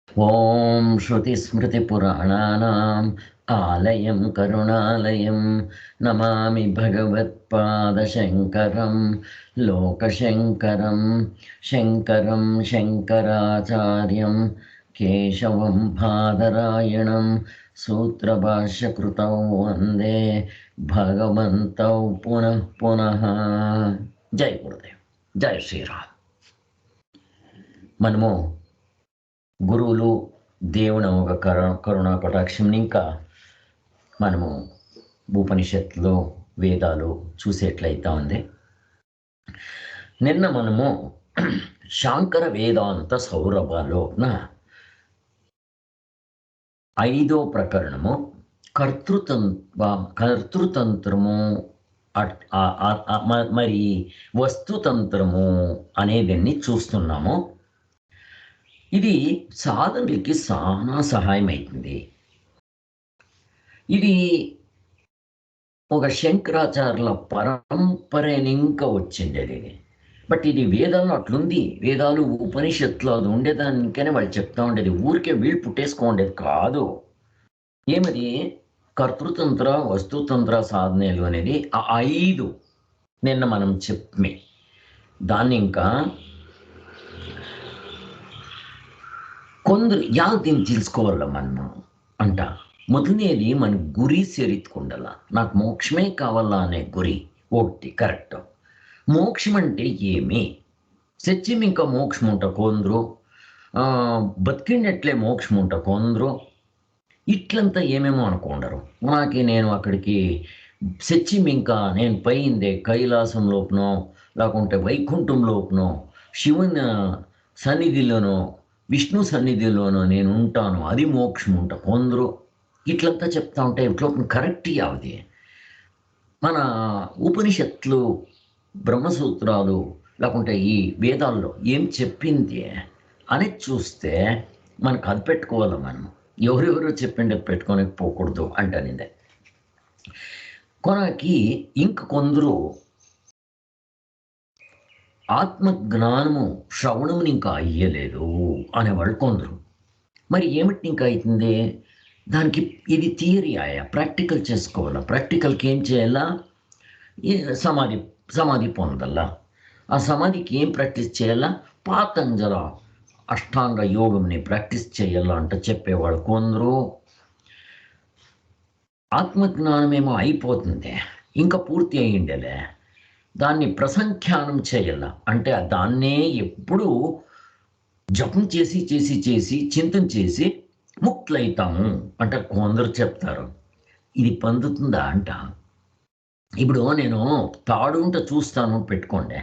ఓం శ్రుతిస్మృతిపురాణానాం ఆలయం కరుణాలయం నమామి భగవత్పాదశంకరం లోకశంకరం శంకరం శంకరాచార్యం కేశవం బాదరాయణం సూత్రభాష్యకృతౌ వందే భగవంతౌ పునః పునః. జై గురుదేవ్, జై శ్రీరామ్. మనము గురువులు, దేవుని ఒక కరుణా కటాక్షం, ఇంకా మనము ఉపనిషత్తులు, వేదాలు చూసేట్లయితా ఉంది. నిన్న మనము శాంకర వేదాంత సౌరభలో 5వ ప్రకరణము కర్తృతంత్రము మరి వస్తుతంత్రము అనేదాన్ని చూస్తున్నాము. ఇది సాధనకి చాలా సహాయం అవుతుంది. ఇది ఒక శంకరాచార్యుల పరంపరని ఇంకా వచ్చింది అది. బట్ ఇది వేదాల్లో అట్లుంది. వేదాలు ఉపనిషత్తులో అది ఉండేదానికనే వాళ్ళు చెప్తా ఉండేది. ఊరికే వీళ్ళు పుట్టేసుకోండేది కాదు. ఏమది కర్తృతంత్ర వస్తుతంత్ర సాధనలు అనేది ఆ 5 నిన్న మనం చెప్పమే. దాన్ని ఇంకా కొందరు దీన్ని తెలుసుకోవాల మనం అంట. మొదలనేది మన గురి సెరిత్కుండాల. నాకు మోక్షమే కావాలా అనే గురి ఒకటి కరెక్ట్. మోక్షం అంటే ఏమి? సత్యం ఇంకా మోక్షం ఉంట కొందరు, బతికినట్లే మోక్షం ఉంట కొందరు. ఇట్లంతా ఏమేమో అనుకుంటారు. నేను అక్కడికి సత్యం ఇంకా నేను పోయిందే కైలాసం లోపనో లేకుంటే వైకుంఠం లోపనో శివుని సన్నిధిలోనో విష్ణు సన్నిధిలోనో నేను ఉంటాను, అది మోక్షం ఉంట కొందరు. ఇట్లంతా చెప్తా ఉంటే ఇట్లా కరెక్ట్ యావది. మన ఉపనిషత్తులు, బ్రహ్మసూత్రాలు లేకుంటే ఈ వేదాల్లో ఏం చెప్పింది అనేది చూస్తే మనకు అది పెట్టుకోవాలి. మనం ఎవరెవరో చెప్పిండే పెట్టుకొని పోకూడదు అంటానిందే. కొనకి ఇంక కొందరు ఆత్మజ్ఞానము శ్రవణముని ఇంకా అయ్యలేదు అనేవాళ్ళు కొందరు. మరి ఏమిటి ఇంకా అవుతుంది? దానికి ఇది థియరీ ప్రాక్టికల్ చేసుకోవాలా. ప్రాక్టికల్కి ఏం చేయాలా? సమాధి పొందాలా. ఆ సమాధికి ఏం ప్రాక్టీస్ చేయాలా? పాతంజల అష్టాంగ యోగంని ప్రాక్టీస్ చేయాలా అంట చెప్పేవాళ్ళు కొందరు. ఆత్మజ్ఞానమేమో అయిపోతుంది, ఇంకా పూర్తి అయ్యిండలే, దాన్ని ప్రసంఖ్యానం చేయాల అంటే దాన్నే ఎప్పుడు జపం చేసి చేసి చేసి చింతన చేసి ముక్తులైతాము అంటే కొందరు చెప్తారు. ఇది పొందుతుందా అంట. ఇప్పుడు నేను తాడుంట చూస్తాను పెట్టుకోండి.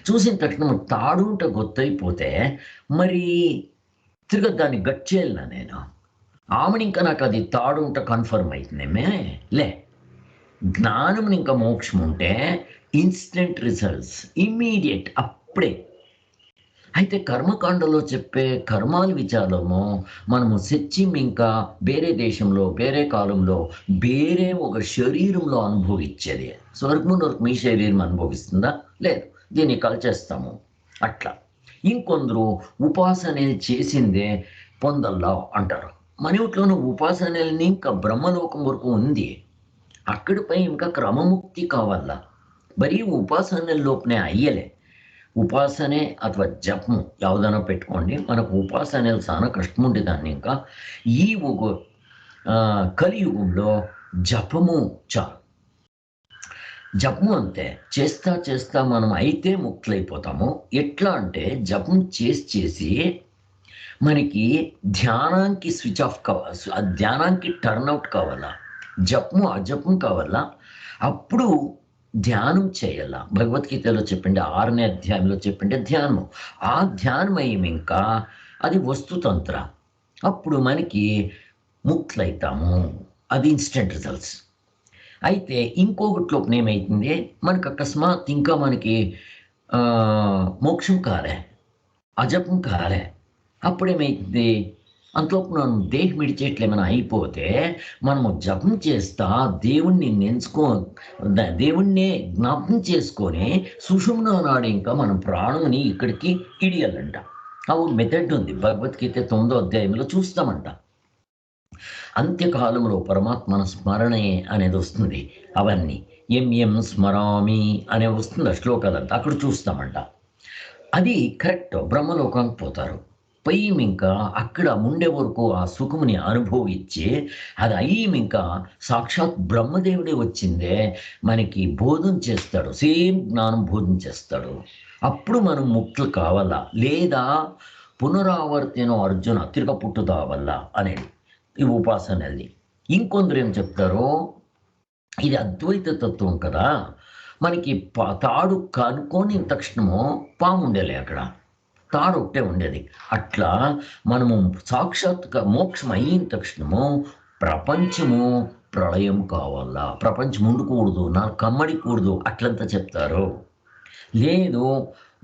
చూసిన తక్షణ తాడుంట గొత్తైపోతే మరి తిరిగి దాన్ని గట్ చేయాల నేను. ఆమెను ఇంకా నాకు అది తాడుంట కన్ఫర్మ్ అవుతుందేమే లే. జ్ఞానం ఇంకా మోక్షం ఉంటే ఇన్స్టెంట్ రిజల్ట్స్, ఇమ్మీడియట్, అప్పుడే. అయితే కర్మకాండలో చెప్పే కర్మాల విచారము మనము సత్యం ఇంకా వేరే దేశంలో, వేరే కాలంలో, వేరే ఒక శరీరంలో అనుభవించేది. స్వర్గం వరకు మీ శరీరం అనుభవిస్తుందా? లేదు, దీన్ని కలిచేస్తాము అట్లా. ఇంకొందరు ఉపాసనలు చేసిందే పొందల్లా అంటారు. మన ఇంట్లోనూ ఉపాసనల్ని ఇంకా బ్రహ్మలోకం వరకు ఉంది. అక్కడిపై ఇంకా క్రమముక్తి కావాలా. బరీ ఉపాసనల్లోపనే అయ్యలే. ఉపాసనే అథవా జపము ಯಾವುದನ್ನ పెట్టుకోండి. మనకు ఉపాసనలు చాలా కష్టం ఉండే దాన్ని. ఇంకా ఈ ఒక కలియుగంలో జపము చాలు. జపము అంతే చేస్తా చేస్తా మనం అయితే ముక్తులైపోతాము. ఎట్లా అంటే జపం చేసి చేసి మనకి ధ్యానానికి స్విచ్ ఆఫ్ కావాలి, ఆ ధ్యానానికి టర్న్అవుట్ కావాలా, జపము అజపం కావాలా. అప్పుడు ధ్యానం చేయాల. భగవద్గీతలో చెప్పిండే 6వ అధ్యాయంలో చెప్పిండే ధ్యానము. ఆ ధ్యానమయం ఇంకా అది వస్తుతంత్ర. అప్పుడు మనకి ముక్తులైతాము, అది ఇన్స్టెంట్ రిజల్ట్స్. అయితే ఇంకొకటిలో ఏమవుతుంది, మనకు అకస్మాత్ ఇంకా మనకి మోక్షం కాలే, అజపం కాలే, అప్పుడేమైతుంది, అంతలో మనం దేహం విడిచేట్లేమైనా అయిపోతే మనము జపం చేస్తా దేవుణ్ణి దేవుణ్ణే జ్ఞాపకం చేసుకొని సుషుమ్నా నాడు ఇంకా మనం ప్రాణుని ఇక్కడికి ఇడియాలంట. మెథడ్ ఉంది. భగవద్గీత 9వ అధ్యాయంలో చూస్తామంట. అంత్యకాలంలో పరమాత్మన స్మరణే అనేది వస్తుంది. అవన్నీ ఎం స్మరామి అనే వస్తుంది ఆ శ్లోకాలంతా అక్కడ చూస్తామంట. అది కరెక్ట్. బ్రహ్మలోకానికి పోతారు. ఇంకా అక్కడ ఉండే వరకు ఆ సుఖముని అనుభవించి అది ఇంకా సాక్షాత్ బ్రహ్మదేవుడే వచ్చిందే మనకి బోధన చేస్తాడు. సేమ్ జ్ఞానం బోధన చేస్తాడు. అప్పుడు మనం ముక్తులు కావాలా లేదా పునరావర్తనం అర్జున తిరగ పుట్టుతావల్లా అనేది ఈ ఉపాసన అనేది. ఇంకొందరు ఏం చెప్తారో ఇది అద్వైత తత్వం కదా, మనకి తాడు కనుక్కొని తక్షణము పాము ఉండేలే అక్కడ తాడు ఒకటే ఉండేది. అట్లా మనము సాక్షాత్గా మోక్షం అయిన తక్షణము ప్రపంచము ప్రళయం కావాలా, ప్రపంచం ఉండకూడదు, నాకు కమ్మడికూడదు అట్లంతా చెప్తారు. లేదు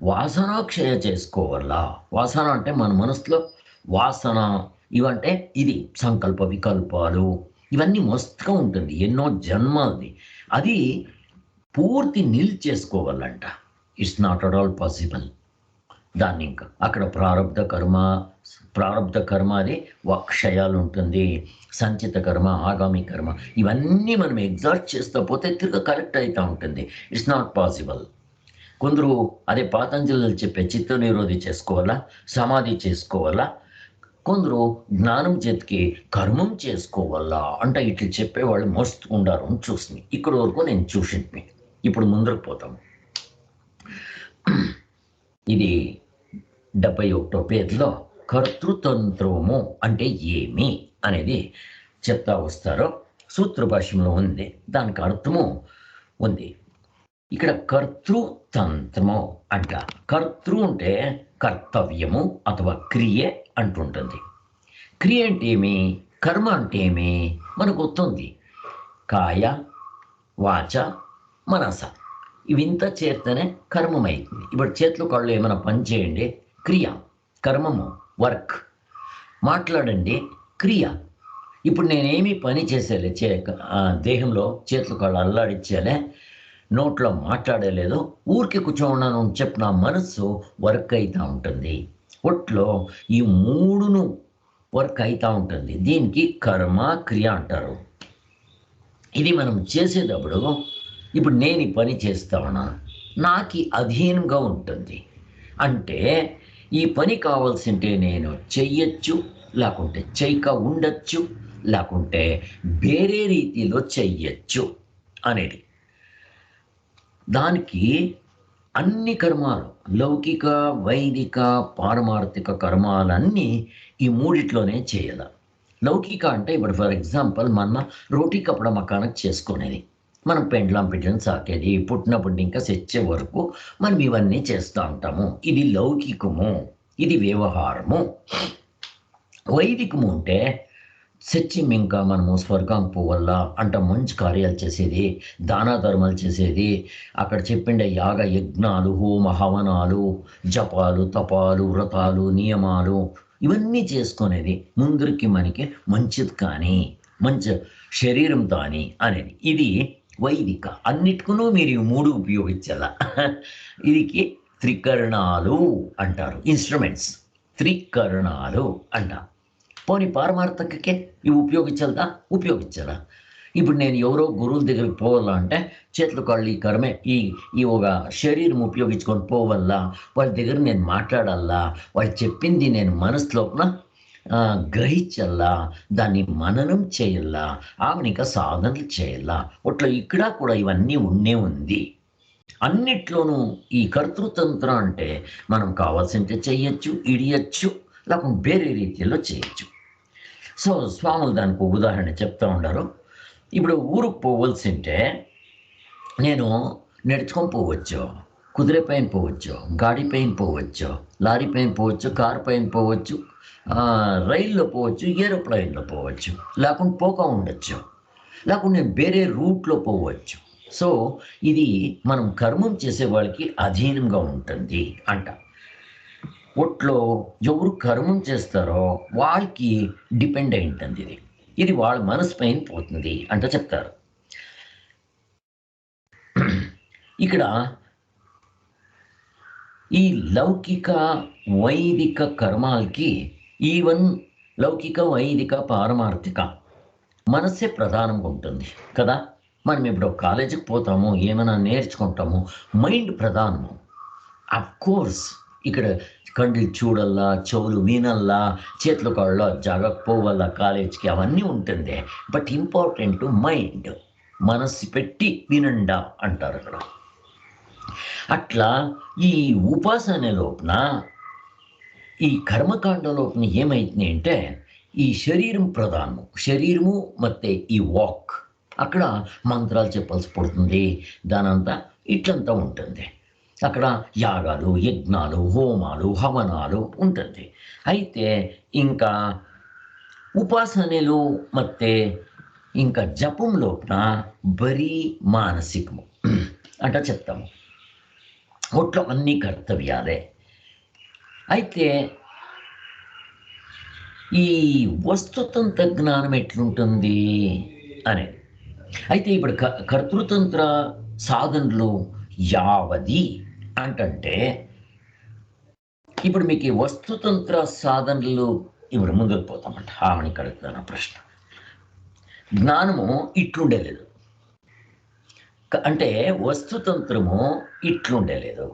వాసనాక్షయ చేసుకోవాలా. వాసన అంటే మన మనసులో వాసన ఇవంటే ఇది సంకల్ప వికల్పాలు ఇవన్నీ మస్తుగా ఉంటుంది, ఎన్నో జన్మది. అది పూర్తి చేసుకోవాలంట. It's not at all possible. దాన్ని ఇంకా అక్కడ ప్రారంధ కర్మ అది క్షయాలు ఉంటుంది, సంచిత కర్మ, ఆగామి కర్మ ఇవన్నీ మనం ఎగ్జాస్ట్ చేస్తూ పోతే తిరిగి కరెక్ట్ అవుతూ ఉంటుంది. It's not possible. కొందరు అదే పాతంజలి చెప్పే చిత్త నిరోధి చేసుకోవాలా, సమాధి చేసుకోవాలా, కొందరు జ్ఞానం చేతికి కర్మం చేసుకోవాలా అంటే ఇట్లా చెప్పేవాళ్ళు మస్తు ఉండారు అని చూసింది. ఇక్కడ వరకు నేను చూసింది. ఇప్పుడు ముందరకు పోతాం. ఇది 71వ పేజీలో కర్తృతంత్రము అంటే ఏమి అనేది చెప్తా వస్తారో సూత్ర భాష్యంలో ఉంది. దానికి అర్థము ఉంది. ఇక్కడ కర్తృతంత్రము అంట. కర్తృ అంటే కర్తవ్యము అథవా క్రియ అంటుంటుంది. క్రియ అంటే ఏమి, కర్మ అంటే ఏమి మనకు వస్తుంది. కాయ వాచ మనస ఇవింత చేస్తేనే కర్మమైంది. ఇప్పుడు చేతులు కాళ్ళు ఏమైనా పని చేయండి, క్రియ. కర్మము వర్క్. మాట్లాడండి క్రియ. ఇప్పుడు నేనేమి పని చేసేలే, దేహంలో చేతులు కాళ్ళు అల్లాడిచ్చేలే, నోట్లో మాట్లాడలేదు, ఊరికి కూర్చోన్నాను అని చెప్పి నా మనస్సు వర్క్ అవుతూ ఉంటుంది. ఒట్లో ఈ మూడును వర్క్ అవుతూ ఉంటుంది. దీనికి కర్మ క్రియ అంటారు. ఇది మనం చేసేటప్పుడు ఇప్పుడు నేను ఈ పని చేస్తా ఉన్నాను, నాకు అధీనంగా ఉంటుంది. అంటే ఈ పని కావాల్సింటే నేను చెయ్యొచ్చు, లేకుంటే చేయక ఉండొచ్చు, లేకుంటే వేరే రీతిలో చెయ్యొచ్చు అనేది. దానికి అన్ని కర్మాలు లౌకిక వైదిక పారమార్థిక కర్మాలన్నీ ఈ మూడిట్లోనే చేయాలి. లౌకిక అంటే ఇప్పుడు ఫర్ ఎగ్జాంపుల్ మన రోటీ కప్పడం మకానకు చేసుకునేది, మనం పెండ్లం సాకేది, పుట్టినప్పుడు ఇంకా తెచ్చే వరకు మనం ఇవన్నీ చేస్తూ ఉంటాము. ఇది లౌకికము, ఇది వ్యవహారము. వైదికము అంటే సత్యం ఇంకా మనము స్వర్గం పోవల్ల అంట మంచి కార్యాలు చేసేది, దాన ధర్మాలు చేసేది, అక్కడ చెప్పిండే యాగ యజ్ఞాలు, హోమ హవనాలు, జపాలు, తపాలు, వ్రతాలు, నియమాలు ఇవన్నీ చేసుకునేది ముందరికి మనకి మంచిది కానీ మంచి శరీరం కానీ అనేది. ఇది వైదిక. అన్నిటికూ మీరు ఈ మూడు ఉపయోగించాల. ఇదికి త్రికరణాలు అంటారు, ఇన్స్ట్రుమెంట్స్ త్రికరణాలు అంటారు. పోనీ పారమార్థకకే ఇవి ఉపయోగించాలా, ఉపయోగించాలా. ఇప్పుడు నేను ఎవరో గురువుల దగ్గరికి పోవాలా అంటే చేతులు కాళ్ళు ఈ కర్మే ఈ ఒక శరీరం ఉపయోగించుకొని పోవల్లా, వాళ్ళ దగ్గర నేను మాట్లాడాలా, వాళ్ళు చెప్పింది నేను మనసులోన గ్రహించల్లా, దాన్ని మననం చేయాలా, ఆమెను ఇంకా సాధనలు చేయాలా. ఒట్లా ఇక్కడ కూడా ఇవన్నీ ఉంది. అన్నిట్లోనూ ఈ కర్తృతంత్రం అంటే మనం కావాల్సింటే చెయ్యొచ్చు, ఇడియచ్చు, లేకపోతే వేరే రీతిలో చేయొచ్చు. సో స్వాములు దానికి ఉదాహరణ చెప్తూ ఉండారు. ఇప్పుడు ఊరుకు పోవలసింటే నేను నడుచుకొని పోవచ్చు, కుదిరే పైన పోవచ్చు, గాడి పైన పోవచ్చు, లారీ పైన పోవచ్చు, కారు పైన పోవచ్చు, రైల్లో పోవచ్చు, ఏరోప్లైన్లో పోవచ్చు, లేకుండా పోక ఉండొచ్చు, లేకుండా నేను వేరే రూట్లో పోవచ్చు. సో ఇది మనం కర్మం చేసే వాళ్ళకి అధీనంగా ఉంటుంది అంట. ఒట్లో ఎవరు కర్మం చేస్తారో వాళ్ళకి డిపెండ్ అయి ఉంటుంది. ఇది వాళ్ళ మనసు పైన పోతుంది అంట చెప్తారు. ఇక్కడ ఈ లౌకిక వైదిక కర్మాలకి ఈవెన్ లౌకిక వైదిక పారమార్థిక మనస్సే ప్రధానంగా ఉంటుంది కదా. మనం ఇప్పుడు కాలేజీకి పోతాము, ఏమైనా నేర్చుకుంటాము, మైండ్ ప్రధానము. కోర్స్ ఇక్కడ కండ్లు చూడల్లా, చెవులు వినల్లా, చేతులు కాళ్ళ జాగకపోవల్ల కాలేజ్కి, అవన్నీ ఉంటుంది. బట్ ఇంపార్టెంట్ మైండ్, మనస్సు పెట్టి వినండా అంటారు అక్కడ. అట్లా ఈ ఉపాసన లోపున, ఈ కర్మకాండ లోపున ఏమైతుంది అంటే ఈ శరీరం ప్రధానము, శరీరము ಮತ್ತೆ ఈ వాక్, అక్కడ మంత్రాలు చెప్పాల్సి పడుతుంది, దానంతా ఇట్లంతా ఉంటుంది. అక్కడ యాగాలు, యజ్ఞాలు, హోమాలు, హవనాలు ఉంటుంది. అయితే ఇంకా ఉపాసనలు ಮತ್ತೆ ఇంకా జపం లోపల బరీ మానసికము అంట చెప్తాము. ఒట్లో అన్ని కర్తవ్యాలే. అయితే ఈ వస్తుతంత్ర జ్ఞానం ఎట్లుంటుంది అనేది. అయితే ఇప్పుడు కర్తృతంత్ర సాధనలు యావది అంటే ఇప్పుడు మీకు ఈ వస్తుతంత్ర సాధనలు ఇప్పుడు ముందుకు పోతామంట. ఆమెని కడుగుతాను ప్రశ్న. జ్ఞానము ఇట్లుండేలేదు అంటే వస్తుతంత్రము ఇట్లుండేలేదు.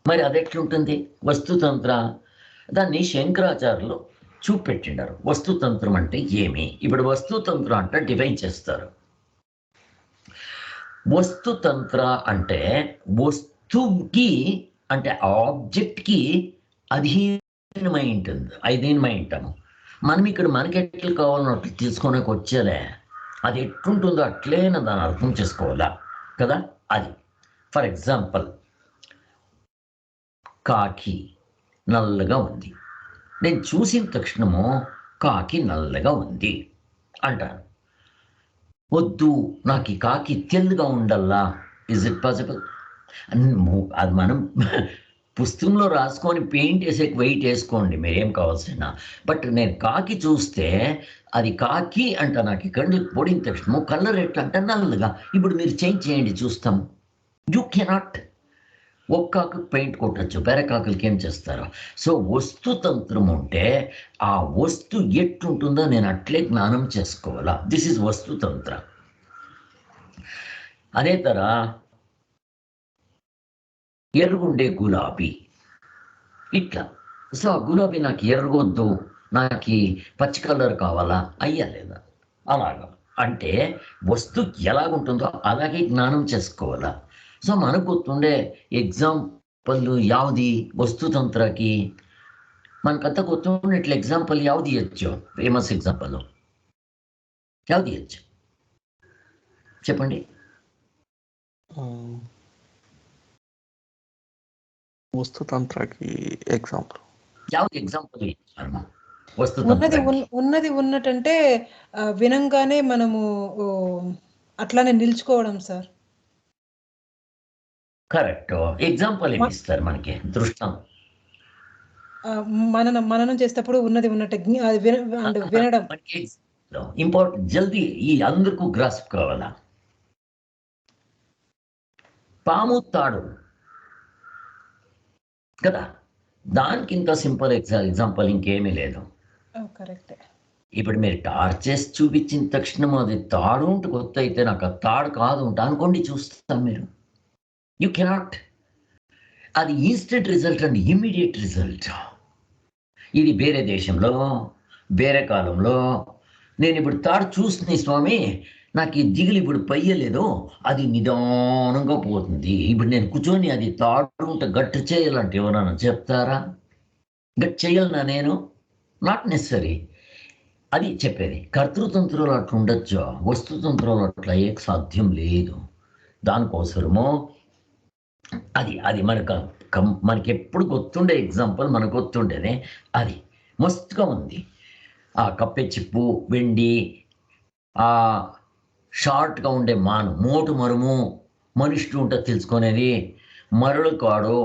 మరి అది ఎట్లుంటుంది వస్తుతంత్ర? దాన్ని శంకరాచార్యులు చూపెట్టిండారు. వస్తుతంత్రం అంటే ఏమి? ఇప్పుడు వస్తుతంత్రం అంటే డిఫైన్ చేస్తారు. వస్తుతంత్ర అంటే వస్తువుకి అంటే ఆబ్జెక్ట్కి అధీనమై ఉంటుంది, అధీనమై ఉంటాము. మనం ఇక్కడ మనకి ఎట్లు కావాలన్నట్లు తీసుకోడానికి వచ్చేలే, అది ఎట్లుంటుందో అట్లే దాన్ని అర్థం చేసుకోవాలా కదా. అది ఫర్ ఎగ్జాంపుల్, కాకి నల్లగా ఉంది, నేను చూసిన తక్షణము కాకి నల్లగా ఉంది అంటాను. వద్దు, నాకు ఈ కాకి తెల్లగా ఉండల్లా, ఇజ్ ఇట్ పాసిబుల్? అది మనం పుస్తకంలో రాసుకొని పెయింట్ వేసే వెయిట్ వేసుకోండి మీరేం కావాల్సిన. బట్ నేను కాకి చూస్తే అది కాకి అంట, నాకు కళ్ళు పొడిన తక్షణము కలర్ ఎట్లా అంటే నల్లగా. ఇప్పుడు మీరు చేంజ్ చేయండి చూస్తాం. You cannot. ఒక్కాకు పెయింట్ కొట్టచ్చు, వేరే కాకులకి ఏం చేస్తారు? సో వస్తుతంత్రం ఉంటే ఆ వస్తు ఎట్లుంటుందో నేను అట్లే జ్ఞానం చేసుకోవాలా. దిస్ ఈజ్ వస్తుతంత్ర. అదే తర ఎర్రగుండే గులాబీ ఇట్లా. సో ఆ గులాబీ నాకు ఎర్రగొద్దు, నాకు పచ్చి కలర్ కావాలా, అయ్యా లేదా? అలాగా అంటే వస్తు ఎలాగుంటుందో అలాగే జ్ఞానం చేసుకోవాలా. సో మనకు గుర్తుండే ఎగ్జాంపుల్ యావది వస్తుతంత్రకి? మనకంతా గుర్తుండే ఇట్లా ఎగ్జాంపుల్ యావది ఇవ్వచ్చు? ఫేమస్ ఎగ్జాంపుల్ యావది ఇవ్వచ్చు చెప్పండి. వస్తుతంత్రకి ఎగ్జాంపుల్ యావది ఎగ్జాంపుల్ ఇచ్చారు? ఉన్నది ఉన్నట్టంటే వినంగానే మనము అట్లానే నిల్చుకోవడం సార్. కరెక్ట్. ఎగ్జాంపుల్ ఏమి ఇస్తారు మనకి? దృష్టం మననం చేసేటప్పుడు ఉన్నది ఉన్నట్టు వినడం ఇంపార్టెంట్. జల్దీ ఈ అందరికీ గ్రాస్ప్ కావాలా. పాము తాడు కదా, దానికి ఇంత సింపుల్ ఎగ్జాంపుల్ ఇంకేమీ లేదు. కరెక్ట్. ఇప్పుడు మీరు టార్చ్ చేసి చూపించిన తక్షణం అది తాడు ఉంటే కొత్త అయితే నాకు అది తాడు కాదు ఉంటా అనుకోండి, చూస్తాం మీరు. You cannot. అది instant result and immediate result. ఇది వేరే దేశంలో వేరే కాలంలో నేను ఇప్పుడు తాడు చూస్తుంది స్వామి, నాకు ఈ దిగులు ఇప్పుడు పయ్యలేదు, అది నిదానంగా పోతుంది. ఇప్పుడు నేను కూర్చొని అది తాడు ఉంటే గట్టి చేయాలంటే ఎవరన్నా చెప్తారా? గట్టి చేయాలన్నా నేను? Not necessary. అది చెప్పేది. కర్తృతంత్రాలు అట్లా ఉండొచ్చు, వస్తుతంత్రాలు అట్లా అయ్యే సాధ్యం లేదు. దానికోసమో అది మనకి ఎప్పుడు గుర్తుండే ఎగ్జాంపుల్, మనకు గుర్తుండేది అది. మస్తుగా ఉంది. ఆ కప్పె చిప్పు, వెండి, ఆ షార్ట్గా ఉండే మోటు మరుము, మనిషి ఉంటే తెలుసుకునేది, మరలు కాడు,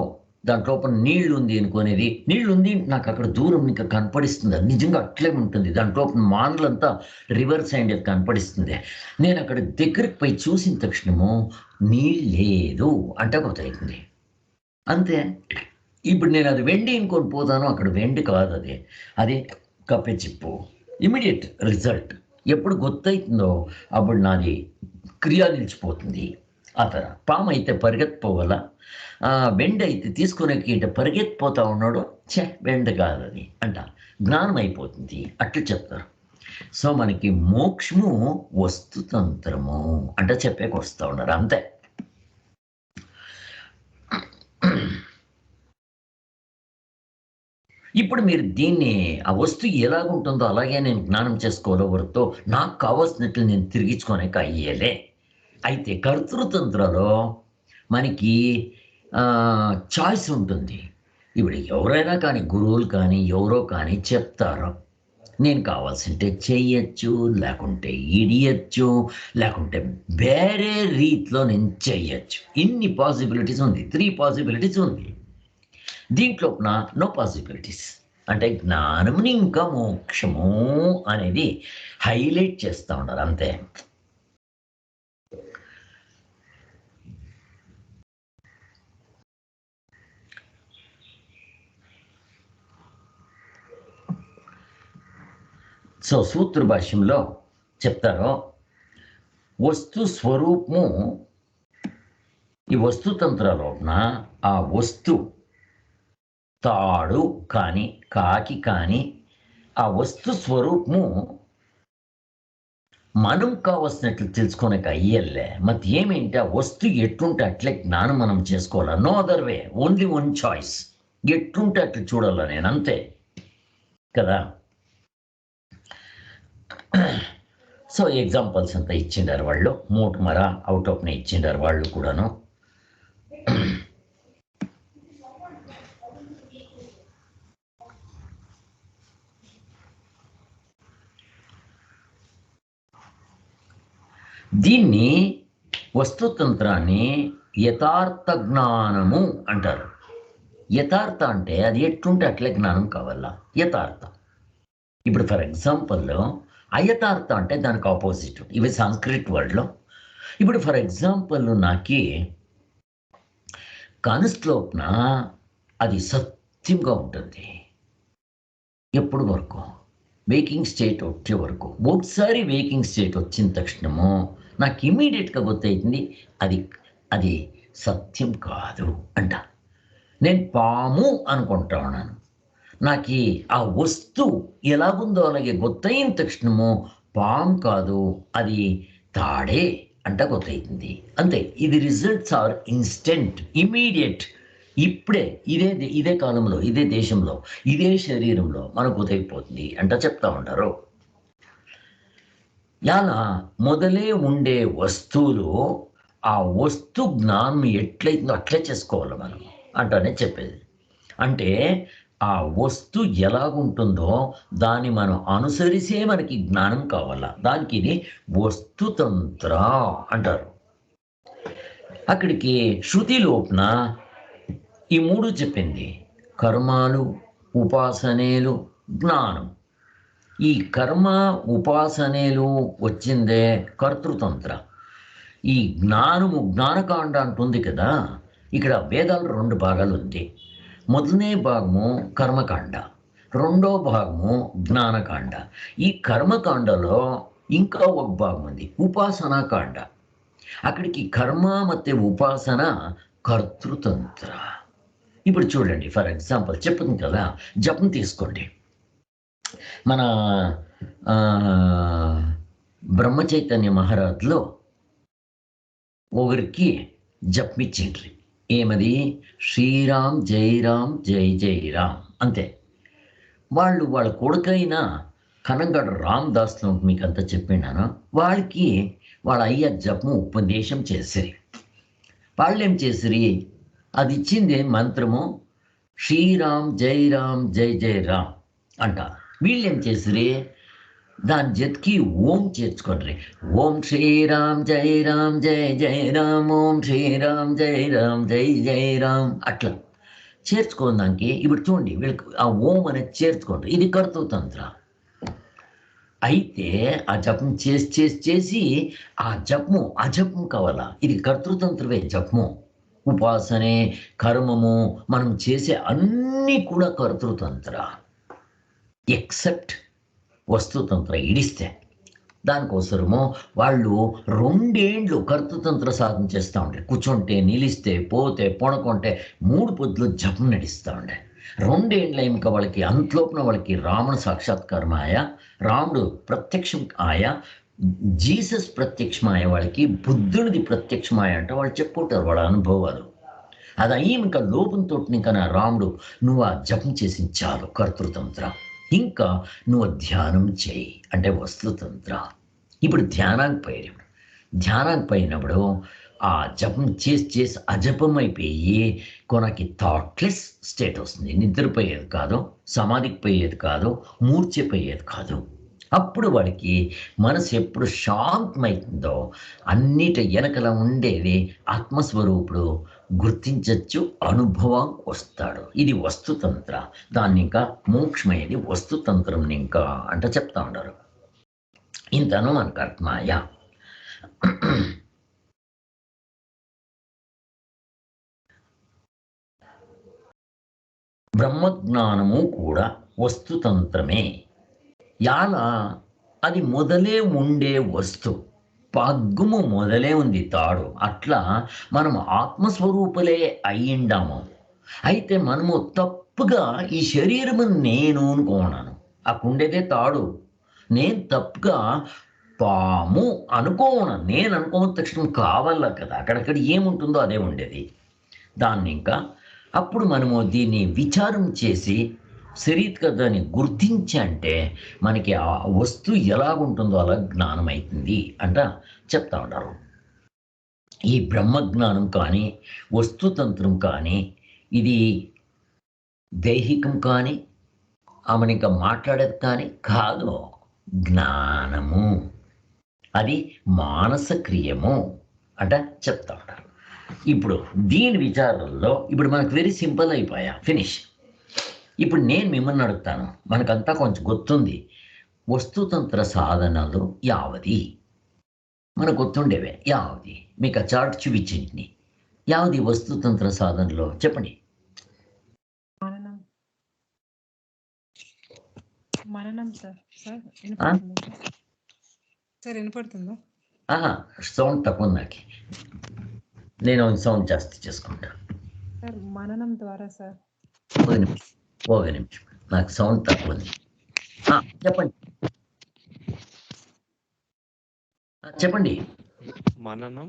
దాంట్లో నీళ్లు ఉంది అనుకునేది. నీళ్లు ఉంది నాకు అక్కడ దూరం ఇంకా కనపడిస్తుంది, అది నిజంగా అట్లే ఉంటుంది. దాంట్లో మానలంతా రివర్స్ అయింది కనపడిస్తుంది. నేను అక్కడ దగ్గరికి పోయి చూసిన తక్షణము నీళ్ళు లేదు అంటే గొప్పవుతుంది. అంతే. ఇప్పుడు నేను అది వెండి ఇంకొని పోతాను, అక్కడ వెండి కాదు, అది కప్పే చిప్పు. ఇమీడియట్ రిజల్ట్ ఎప్పుడు గుర్తవుతుందో అప్పుడు నాది క్రియ నిలిచిపోతుంది. ఆ తర పాము అయితే పరిగెత్తిపోవాల, వెండి అయితే తీసుకునేకి పరిగెత్తిపోతా ఉన్నాడు, వెండి కాదు అది అంట, జ్ఞానం అయిపోతుంది. అట్లా చెప్తారు. సో మనకి మోక్షము వస్తుతంత్రము అంటే చెప్పేకి వస్తూ ఉన్నారు అంతే. ఇప్పుడు మీరు దీన్ని ఆ వస్తువు ఎలాగుంటుందో అలాగే నేను జ్ఞానం చేసుకోవాలో వరతో నాకు కావాల్సినట్లు నేను తిరిగించుకోలేక అయ్యేలే. అయితే కర్తృతంత్రలో మనకి చాయిస్ ఉంటుంది. ఇప్పుడు ఎవరైనా కానీ, గురువులు కానీ ఎవరో కానీ చెప్తారు, నేను కావాల్సింటే చెయ్యొచ్చు, లేకుంటే ఇడియచ్చు, లేకుంటే వేరే రీతిలో నేను చెయ్యొచ్చు. ఇన్ని పాసిబిలిటీస్ ఉంది, 3 పాసిబిలిటీస్ ఉంది. దీంట్లో నో పాసిబిలిటీస్. అంటే జ్ఞానముని ఇంకా మోక్షము అనేది హైలైట్ చేస్తూ ఉన్నారు అంతే. సో సూత్ర భాష్యంలో చెప్తారు, వస్తు స్వరూపము ఈ వస్తుతంత్రలోన ఆ వస్తు తాడు కానీ కాకి కానీ ఆ వస్తు స్వరూపము మనం కావలసినట్లు తెలుసుకోనక అయ్యల్లే. మరి ఏమేంటి ఆ వస్తువు ఎట్లుంటే అట్లే జ్ఞానం మనం చేసుకోవాలా. No other way, only one choice. ఎట్లుంటే అట్లా చూడాలా నేను అంతే కదా. సో ఎగ్జాంపుల్స్ అంతా ఇచ్చిండారు వాళ్ళు, మూటమర అవుట్ ఆఫ్నే ఇచ్చిండారు వాళ్ళు కూడాను. దీన్ని వస్తుతంత్రాన్ని యథార్థ జ్ఞానము అంటారు. యథార్థ అంటే అది ఎట్లుంటే అట్లే జ్ఞానం కావాలా, యథార్థ. ఇప్పుడు ఫర్ ఎగ్జాంపుల్ అయథార్థ అంటే దానికి ఆపోజిట్, ఇవి సంస్కృత్ వర్డ్లో. ఇప్పుడు ఫర్ ఎగ్జాంపుల్ నాకు కనుస్లోప్న అది సత్యంగా ఉంటుంది ఎప్పుడు వరకు, వేకింగ్ స్టేట్ వచ్చే వరకు. ఒకసారి వేకింగ్ స్టేట్ వచ్చిన తక్షణము నాకు ఇమీడియట్గా గుర్తవుతుంది అది సత్యం కాదు అంట. నేను పాము అనుకుంటా ఉన్నాను, నాకు ఆ వస్తువు ఎలాగుందో అలాగే గుర్తయిన తక్షణము పాము కాదు అది తాడే అంట గుర్తవుతుంది అంతే. ఇది రిజల్ట్స్ ఆర్ ఇన్స్టెంట్, ఇమీడియట్. ఇప్పుడే ఇదే కాలంలో, ఇదే దేశంలో, ఇదే శరీరంలో మనకు గుర్తయిపోతుంది అంట చెప్తా ఉంటారు. ఇలా మొదలే ఉండే వస్తువులు ఆ వస్తు జ్ఞానం ఎట్లయితుందో అట్లే చేసుకోవాలి మనం అంటనే చెప్పేది. అంటే ఆ వస్తు ఎలాగుంటుందో దాన్ని మనం అనుసరిసే మనకి జ్ఞానం కావాలా. దానికి ఇది వస్తుతంత్ర అంటారు. అక్కడికి శృతి లోపల ఈ 3 చెప్పింది, కర్మాలు, ఉపాసనేలు, జ్ఞానం. ఈ కర్మ ఉపాసనేలు వచ్చిందే కర్తృతంత్ర. ఈ జ్ఞానము జ్ఞానకాండ అంటుంది కదా. ఇక్కడ వేదాలు 2 భాగాలు ఉంది. మొదలనే భాగము కర్మకాండ, రెండో భాగము జ్ఞానకాండ. ఈ కర్మకాండలో ఇంకా ఒక భాగం ఉంది, ఉపాసనాకాండ. అక్కడికి కర్మ ಮತ್ತೆ ఉపాసన కర్తృతంత్ర. ఇప్పుడు చూడండి, ఫర్ ఎగ్జాంపుల్ చెప్తుంది కదా, జపం తీసుకోండి. మన బ్రహ్మచైతన్య మహారాజ్లో ఒకరికి జపమిచ్చిండ్రి. ఏమది? శ్రీరామ్ జై రామ్ జై జై రామ్ అంతే. వాళ్ళ కొడుకైన కనంగడ రామదాస్లో మీకు అంతా చెప్పినాను. వాళ్ళ అయ్య జపము ఉపదేశం చేసిరి. వాళ్ళు ఏం చేసిరి, అది ఇచ్చింది మంత్రము శ్రీరామ్ జై రామ్ జై జై రామ్ అంట. వీళ్ళు ఏం చేసిరి, దాని జతకి ఓం చేర్చుకోండి. ఓం శ్రీరామ్ జై రామ్ జై జై రామ్, ఓం శ్రీరామ్ జై రామ్ జై జై రామ్ అట్లా చేర్చుకోవడానికి. ఇప్పుడు చూడండి, వీళ్ళకి ఆ ఓం అనేది చేర్చుకోండి. ఇది కర్తృతంత్ర. అయితే ఆ జపం చేసి ఆ జపము కావాలా, ఇది కర్తృతంత్రవే. జపము ఉపాసనే, కర్మము, మనం చేసే అన్నీ కూడా కర్తృతంత్ర, ఎక్సెప్ట్ వస్తుతంత్ర ఇడిస్తే. దానికోసము వాళ్ళు 2 ఏండ్లు కర్తృతంత్ర సాధన చేస్తూ ఉండే. కూర్చుంటే, నిలిస్తే, పోతే, పొణకుంటే 3 పొద్దులు జపం నడిస్తూ ఉండే. 2 ఏండ్ల ఇంకా వాళ్ళకి అంతలోపున వాళ్ళకి రాముడు సాక్షాత్కారం ఆయా, రాముడు ప్రత్యక్షం ఆయా, జీసస్ ప్రత్యక్షమాయ, వాళ్ళకి బుద్ధుడిది ప్రత్యక్షమాయ అంటే వాళ్ళు చెప్పుకుంటారు వాళ్ళ అనుభవాలు. అది అయ్యి ఇంకా లోపంతో ఇంకా నా రాముడు నువ్వు ఆ జపం చేసి చాలు కర్తృతంత్ర, ఇంకా నువ్వు ధ్యానం చేయి అంటే వస్తుతంత్ర. ఇప్పుడు ధ్యానానికి పోయినప్పుడు ఆ జపం చేసి అజపం అయిపోయి కొనకి థాట్లెస్ స్టేట్ వస్తుంది. నిద్రపోయేది కాదు, సమాధికి పోయేది కాదు, మూర్ఛపోయేది కాదు. అప్పుడు వాడికి మనసు ఎప్పుడు శాంతమవుతుందో అన్నిటి వెనకల ఉండేది ఆత్మస్వరూపుడు గుర్తించచ్చు, అనుభవం వస్తాడు. ఇది వస్తుతంత్ర. దాన్ని ఇంకా మోక్షమయ్యేది వస్తుతంత్రం ఇంకా అంట చెప్తా ఉంటారు. ఇంతను మనకు ఆత్మాయ. బ్రహ్మజ్ఞానము కూడా వస్తుతంత్రమే. యాల అది మొదలే ఉండే వస్తు, పగ్గుము మొదలే ఉంది తాడు. అట్లా మనం ఆత్మస్వరూపులే అయ్యిండాము. అయితే మనము తప్పుగా ఈ శరీరము నేను అనుకోనాను, అక్కడుండేదే తాడు. నేను తప్పుగా పాము అనుకోను. నేను అనుకోని తక్షణం కావాల కదా, అక్కడక్కడ ఏముంటుందో అదే ఉండేది. దాన్ని ఇంకా అప్పుడు మనము దీన్ని విచారం చేసి శరీరక దాన్ని గుర్తించంటే మనకి ఆ వస్తువు ఎలాగుంటుందో అలా జ్ఞానం అవుతుంది అంట చెప్తా ఉంటారు. ఈ బ్రహ్మజ్ఞానం కానీ వస్తుతంత్రం కానీ ఇది దైహికం కానీ ఆమెను ఇంకా మాట్లాడేది కానీ కాదు, జ్ఞానము. అది మానస క్రియము అంట చెప్తా ఉంటారు. ఇప్పుడు దీని విచారంలో ఇప్పుడు మనకు వెరీ సింపుల్ అయిపోయా, ఫినిష్. ఇప్పుడు నేను మిమ్మల్ని అడుగుతాను, మనకంతా కొంచెం గుర్తుంది. వస్తుతంత్ర సాధనలు యావది మనకు గుర్తుండేవే యావది. మీకు ఆ చార్ట్ చూపించింది. యావది వస్తుతంత్ర సాధనలో చెప్పండి. మననం సార్. వినపడుతుందా? సౌండ్ తక్కువ నాకు, నేను సౌండ్ జాస్తి చేసుకుంటా సార్. మననం ద్వారా సార్. ఒక నిమిషం నాకు సౌండ్ తక్కువ ఉంది. చెప్పండి చెప్పండి. మననం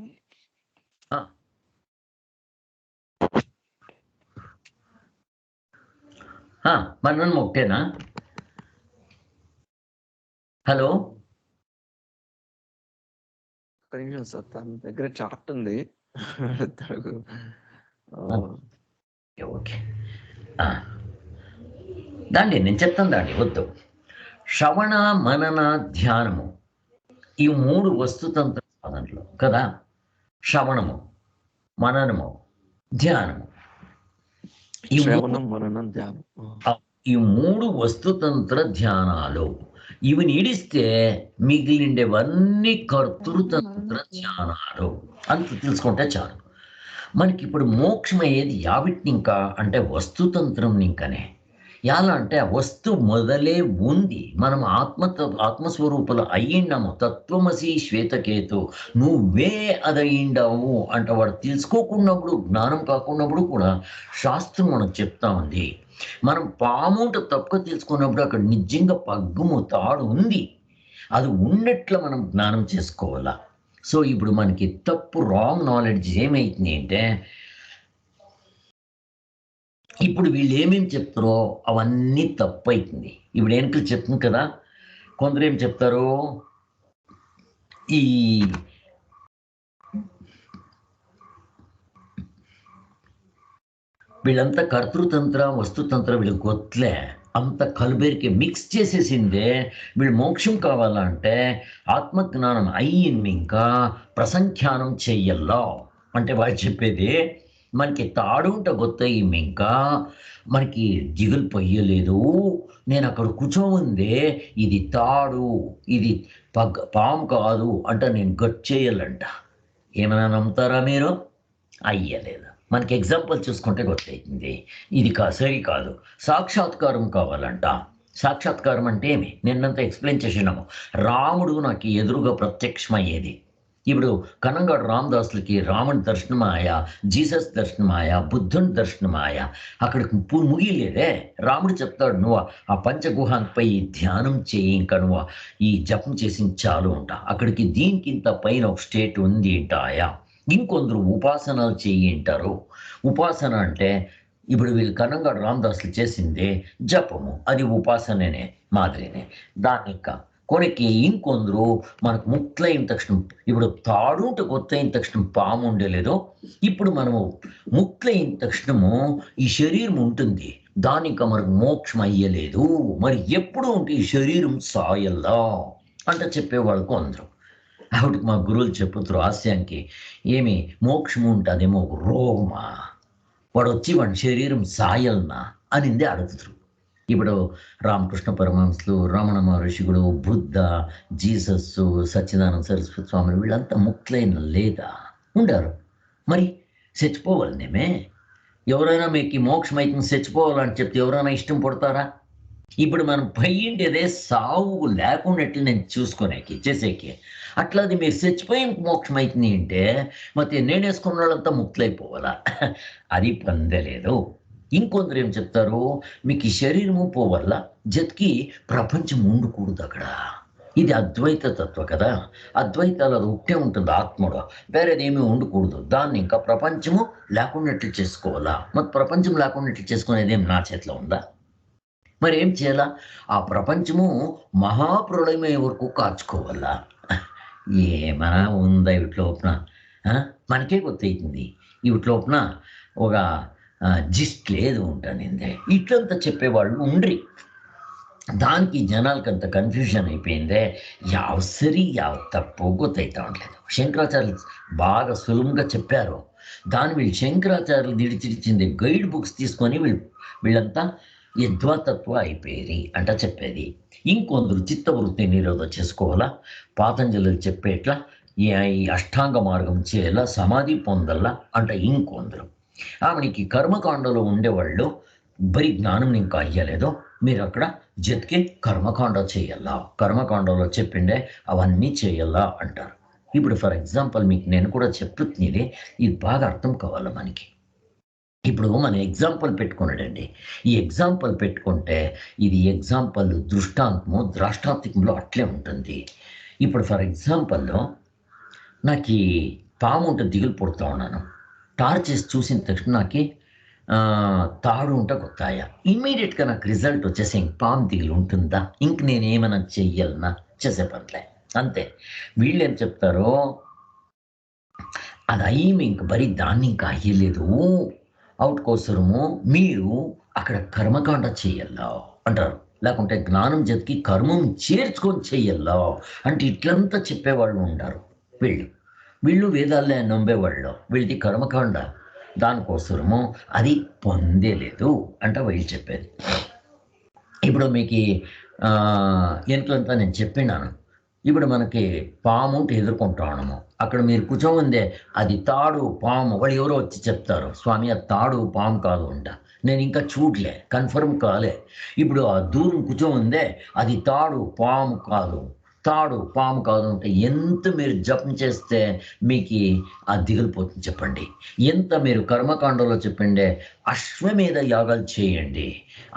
మననం ఒకటేనా? హలో సార్, తన దగ్గర చార్ట్ ఉంది. ఓకే దాండి నేను చెప్తాను, దాండి వద్దు. శ్రవణ, మనన, ధ్యానము ఈ 3 వస్తుతంత్ర సాధనలు కదా. శ్రవణము, మననము, ధ్యానము, ఈ 3 వస్తుతంత్ర ధ్యానాలు. ఇవి నీడిస్తే మిగిలిండేవన్నీ కర్తృతంత్ర ధ్యానాలు అంత తెలుసుకుంటే చాలు. మనకి ఇప్పుడు మోక్షం అయ్యేది యావిటిని ఇంకా అంటే వస్తుతంత్రం ఇంకనే. ఎలా అంటే ఆ వస్తువు మొదలే ఉంది, మనం ఆత్మస్వరూపులు అయ్యిండాము. తత్వమసి శ్వేతకేతు, నువ్వే అదయ్యిండావు అంటే వాడు తెలుసుకోకున్నప్పుడు, జ్ఞానం కాకున్నప్పుడు కూడా శాస్త్రం మనకు చెప్తా ఉంది. మనం పాముంట తప్పుగా తెలుసుకున్నప్పుడు అక్కడ నిజంగా పగ్గుము తాడు ఉంది, అది ఉన్నట్లు మనం జ్ఞానం చేసుకోవాలా. సో ఇప్పుడు మనకి తప్పు రాంగ్ నాలెడ్జ్ ఏమైతుంది అంటే, ఇప్పుడు వీళ్ళు ఏమేమి చెప్తారో అవన్నీ తప్పు అవుతుంది. ఇప్పుడు వెనకలు చెప్తుంది కదా, కొందరు ఏం చెప్తారు, ఈ వీళ్ళంతా కర్తృతంత్ర వస్తుతంత్ర వీళ్ళకి గొత్లే అంత కలుబేరికి మిక్స్ చేసేసిందే. వీళ్ళు మోక్షం కావాలంటే ఆత్మజ్ఞానం అయ్యింది, ఇంకా ప్రసంఖ్యానం చెయ్యల్లో అంటే వాళ్ళు చెప్పేది మనకి తాడుంట గొత్తయి, ఇంకా మనకి జిగులు పొయ్యలేదు. నేను అక్కడ కూర్చోముందే ఇది తాడు, ఇది పాము కాదు అంట నేను గట్ చేయాలంట. ఏమైనా నమ్ముతారా మీరు? అయ్యలేదు. మనకి ఎగ్జాంపుల్ చూసుకుంటే గొత్తవుతుంది. ఇది సరి కాదు. సాక్షాత్కారం కావాలంట. సాక్షాత్కారం అంటే ఏమి? నిన్నంతా ఎక్స్‌ప్లెయిన్ చేసినాము. రాముడు నాకు ఎదురుగా ప్రత్యక్షమయ్యేది. ఇప్పుడు కనంగాడు రామదాసులకి రాముడి దర్శనమాయ, జీసస్ దర్శనమాయ, బుద్ధుని దర్శనమాయ. అక్కడికి ముగియలేదే. రాముడు చెప్తాడు, నువ్వు ఆ పంచగుహాంపై ధ్యానం చేయి, ఇంకా నువ్వు ఈ జపం చేసింది చాలు అంట. అక్కడికి దీనికింత పైన ఒక స్టేట్ ఉంది అంట ఆయా. ఇంకొందరు ఉపాసనలు చెయ్యి అంటారు. ఉపాసన అంటే ఇప్పుడు వీళ్ళు కనంగాడు రామదాసులు చేసింది జపము, అది ఉపాసననే మాదిరినే. దాన్ని కొనకి ఇంకొందరు మనకు ముక్తైన తక్షణం, ఇప్పుడు తాడు ఉంటే కొత్తైన తక్షణం పాము ఉండేలేదో, ఇప్పుడు మనము ముక్తైన తక్షణము ఈ శరీరం ఉంటుంది, దానికి మనకు మోక్షం అయ్యలేదు, మరి ఎప్పుడు ఉంటే ఈ శరీరం సాయల్లా అంట చెప్పేవాళ్ళు కొందరు. ఆవిడకి మా గురువులు చెప్పుతారు హాస్యానికి, ఏమి మోక్షం ఉంటే అదేమో ఒక రోగమా, వాడు వచ్చి వాడి శరీరం సాయల్నా అనిందే అడుగుతారు. ఇప్పుడు రామకృష్ణ పరమహంసులు, రమణ మహర్షిగుడు, బుద్ధ, జీసస్, సచ్చిదానంద సరస్వతి స్వామి వీళ్ళంతా ముక్తులైన లేదా? ఉండారు. మరి చచ్చిపోవాలనేమే. ఎవరైనా మీకు మోక్షం అయితే చచ్చిపోవాలని చెప్తే ఎవరైనా ఇష్టం పడతారా? ఇప్పుడు మనం పయ్యిండేదే సావు లేకున్నట్టు నేను చూసుకునేకి చేసేకి. అట్లాది మీరు చచ్చిపోయి మోక్షం అవుతుంది అంటే ಮತ್ತೆ నేనేసుకున్న వాళ్ళంతా ముక్తులైపోవాలా? అది పొందలేదు. ఇంకొందరు ఏం చెప్తారు, మీకు ఈ శరీరము పోవల్ల జతికి ప్రపంచం ఉండకూడదు అక్కడ. ఇది అద్వైత తత్వ కదా. అద్వైతాలు అది ఒకటే ఉంటుంది, ఆత్మలో వేరేది ఏమీ ఉండకూడదు. దాన్ని ఇంకా ప్రపంచము లేకున్నట్లు చేసుకోవాలా. మరి ప్రపంచం లేకున్నట్లు చేసుకునేది ఏం నా చేతిలో ఉందా? మరి ఏం చేయాలా? ఆ ప్రపంచము మహాప్రళయమయ్యే వరకు కాచుకోవాలా. ఏమన్నా ఉందా వీటిలోపన? మనకే గుర్తవుతుంది వీటిలోపన ఒక జిస్ట్ లేదు ఉంటానిందే. ఇట్లంతా చెప్పేవాళ్ళు ఉండ్రి. దానికి జనాలకి అంత కన్ఫ్యూజన్ అయిపోయిందే. యావ సరి యావ తప్పు గుర్తవుతా ఉండలేదు. శంకరాచార్యులు బాగా సులభంగా చెప్పారు. దాన్ని వీళ్ళు శంకరాచార్యులు దిడిచిచ్చింది గైడ్ బుక్స్ తీసుకొని వీళ్ళంతా యద్వాతత్వ అయిపోయేది అంట చెప్పేది. ఇంకొందరు చిత్తవృత్తి నిరోధం చేసుకోవాలా, పాతంజలు చెప్పేట్లా ఈ అష్టాంగ మార్గం చేయాలా, సమాధి పొందల్లా అంట ఇంకొందరు. ఆమెకి కర్మకాండలో ఉండేవాళ్ళు బరి జ్ఞానం ఇంకా అయ్యలేదో, మీరు అక్కడ జతికి కర్మకాండ చేయాలా, కర్మకాండలో చెప్పిండే అవన్నీ చేయాలా అంటారు. ఇప్పుడు ఫర్ ఎగ్జాంపుల్ మీకు నేను కూడా చెప్తున్నది, ఇది బాగా అర్థం కావాలా మనకి. ఇప్పుడు మన ఎగ్జాంపుల్ పెట్టుకున్నాడండి. ఈ ఎగ్జాంపుల్ పెట్టుకుంటే ఇది ఎగ్జాంపుల్ దృష్టాంతము ద్రాష్టాంతికంలో అట్లే ఉంటుంది. ఇప్పుడు ఫర్ ఎగ్జాంపుల్లో నాకు పాము ఉంటే దిగులు పుడుతూ ఉన్నాను. టార్చ్ చేసి చూసిన తక్షణ నాకు తాడు ఉంటే కొత్తాయా. ఇమ్మీడియట్గా నాకు రిజల్ట్ వచ్చేసి ఇంక పాము దిగులు ఉంటుందా, ఇంక నేనేమైనా చెయ్యాలన్నా చేసే పనిలే అంతే. వీళ్ళు ఏం చెప్తారో అది అయ్యి ఇంక బరీ దాన్ని ఇంకా అయ్యలేదు, అవుట్ కోసము మీరు అక్కడ కర్మకాండ చెయ్యాలా అంటారు. లేకుంటే జ్ఞానం జతికి కర్మం చేర్చుకొని చెయ్యాలా అంటే ఇట్లంతా చెప్పేవాళ్ళు ఉంటారు. వీళ్ళు వేదాలే నమ్మేవాళ్ళు. వీళ్ళది కర్మకాండ, దానికోసము అది పొందేలేదు అంట వీళ్ళు చెప్పేది. ఇప్పుడు మీకు ఎంట్లంతా నేను చెప్పినాను. ఇప్పుడు మనకి పాము ఉంటే ఎదుర్కొంటా ఉన్నాము. అక్కడ మీరు కూర్చోముందే అది తాడు పాము, వాళ్ళు ఎవరో వచ్చి చెప్తారు, స్వామి అది తాడు పాము కాదు అంట. నేను ఇంకా చూడలే, కన్ఫర్మ్ కాలే. ఇప్పుడు ఆ దూరం కూర్చోముందే అది తాడు పాము కాదు, తాడు పాము కాదు అంటే ఎంత మీరు జపం చేస్తే మీకు ఆ దిగిలిపోతుంది చెప్పండి. ఎంత మీరు కర్మకాండలో చెప్పండి, అశ్వమేధ యాగాలు చేయండి,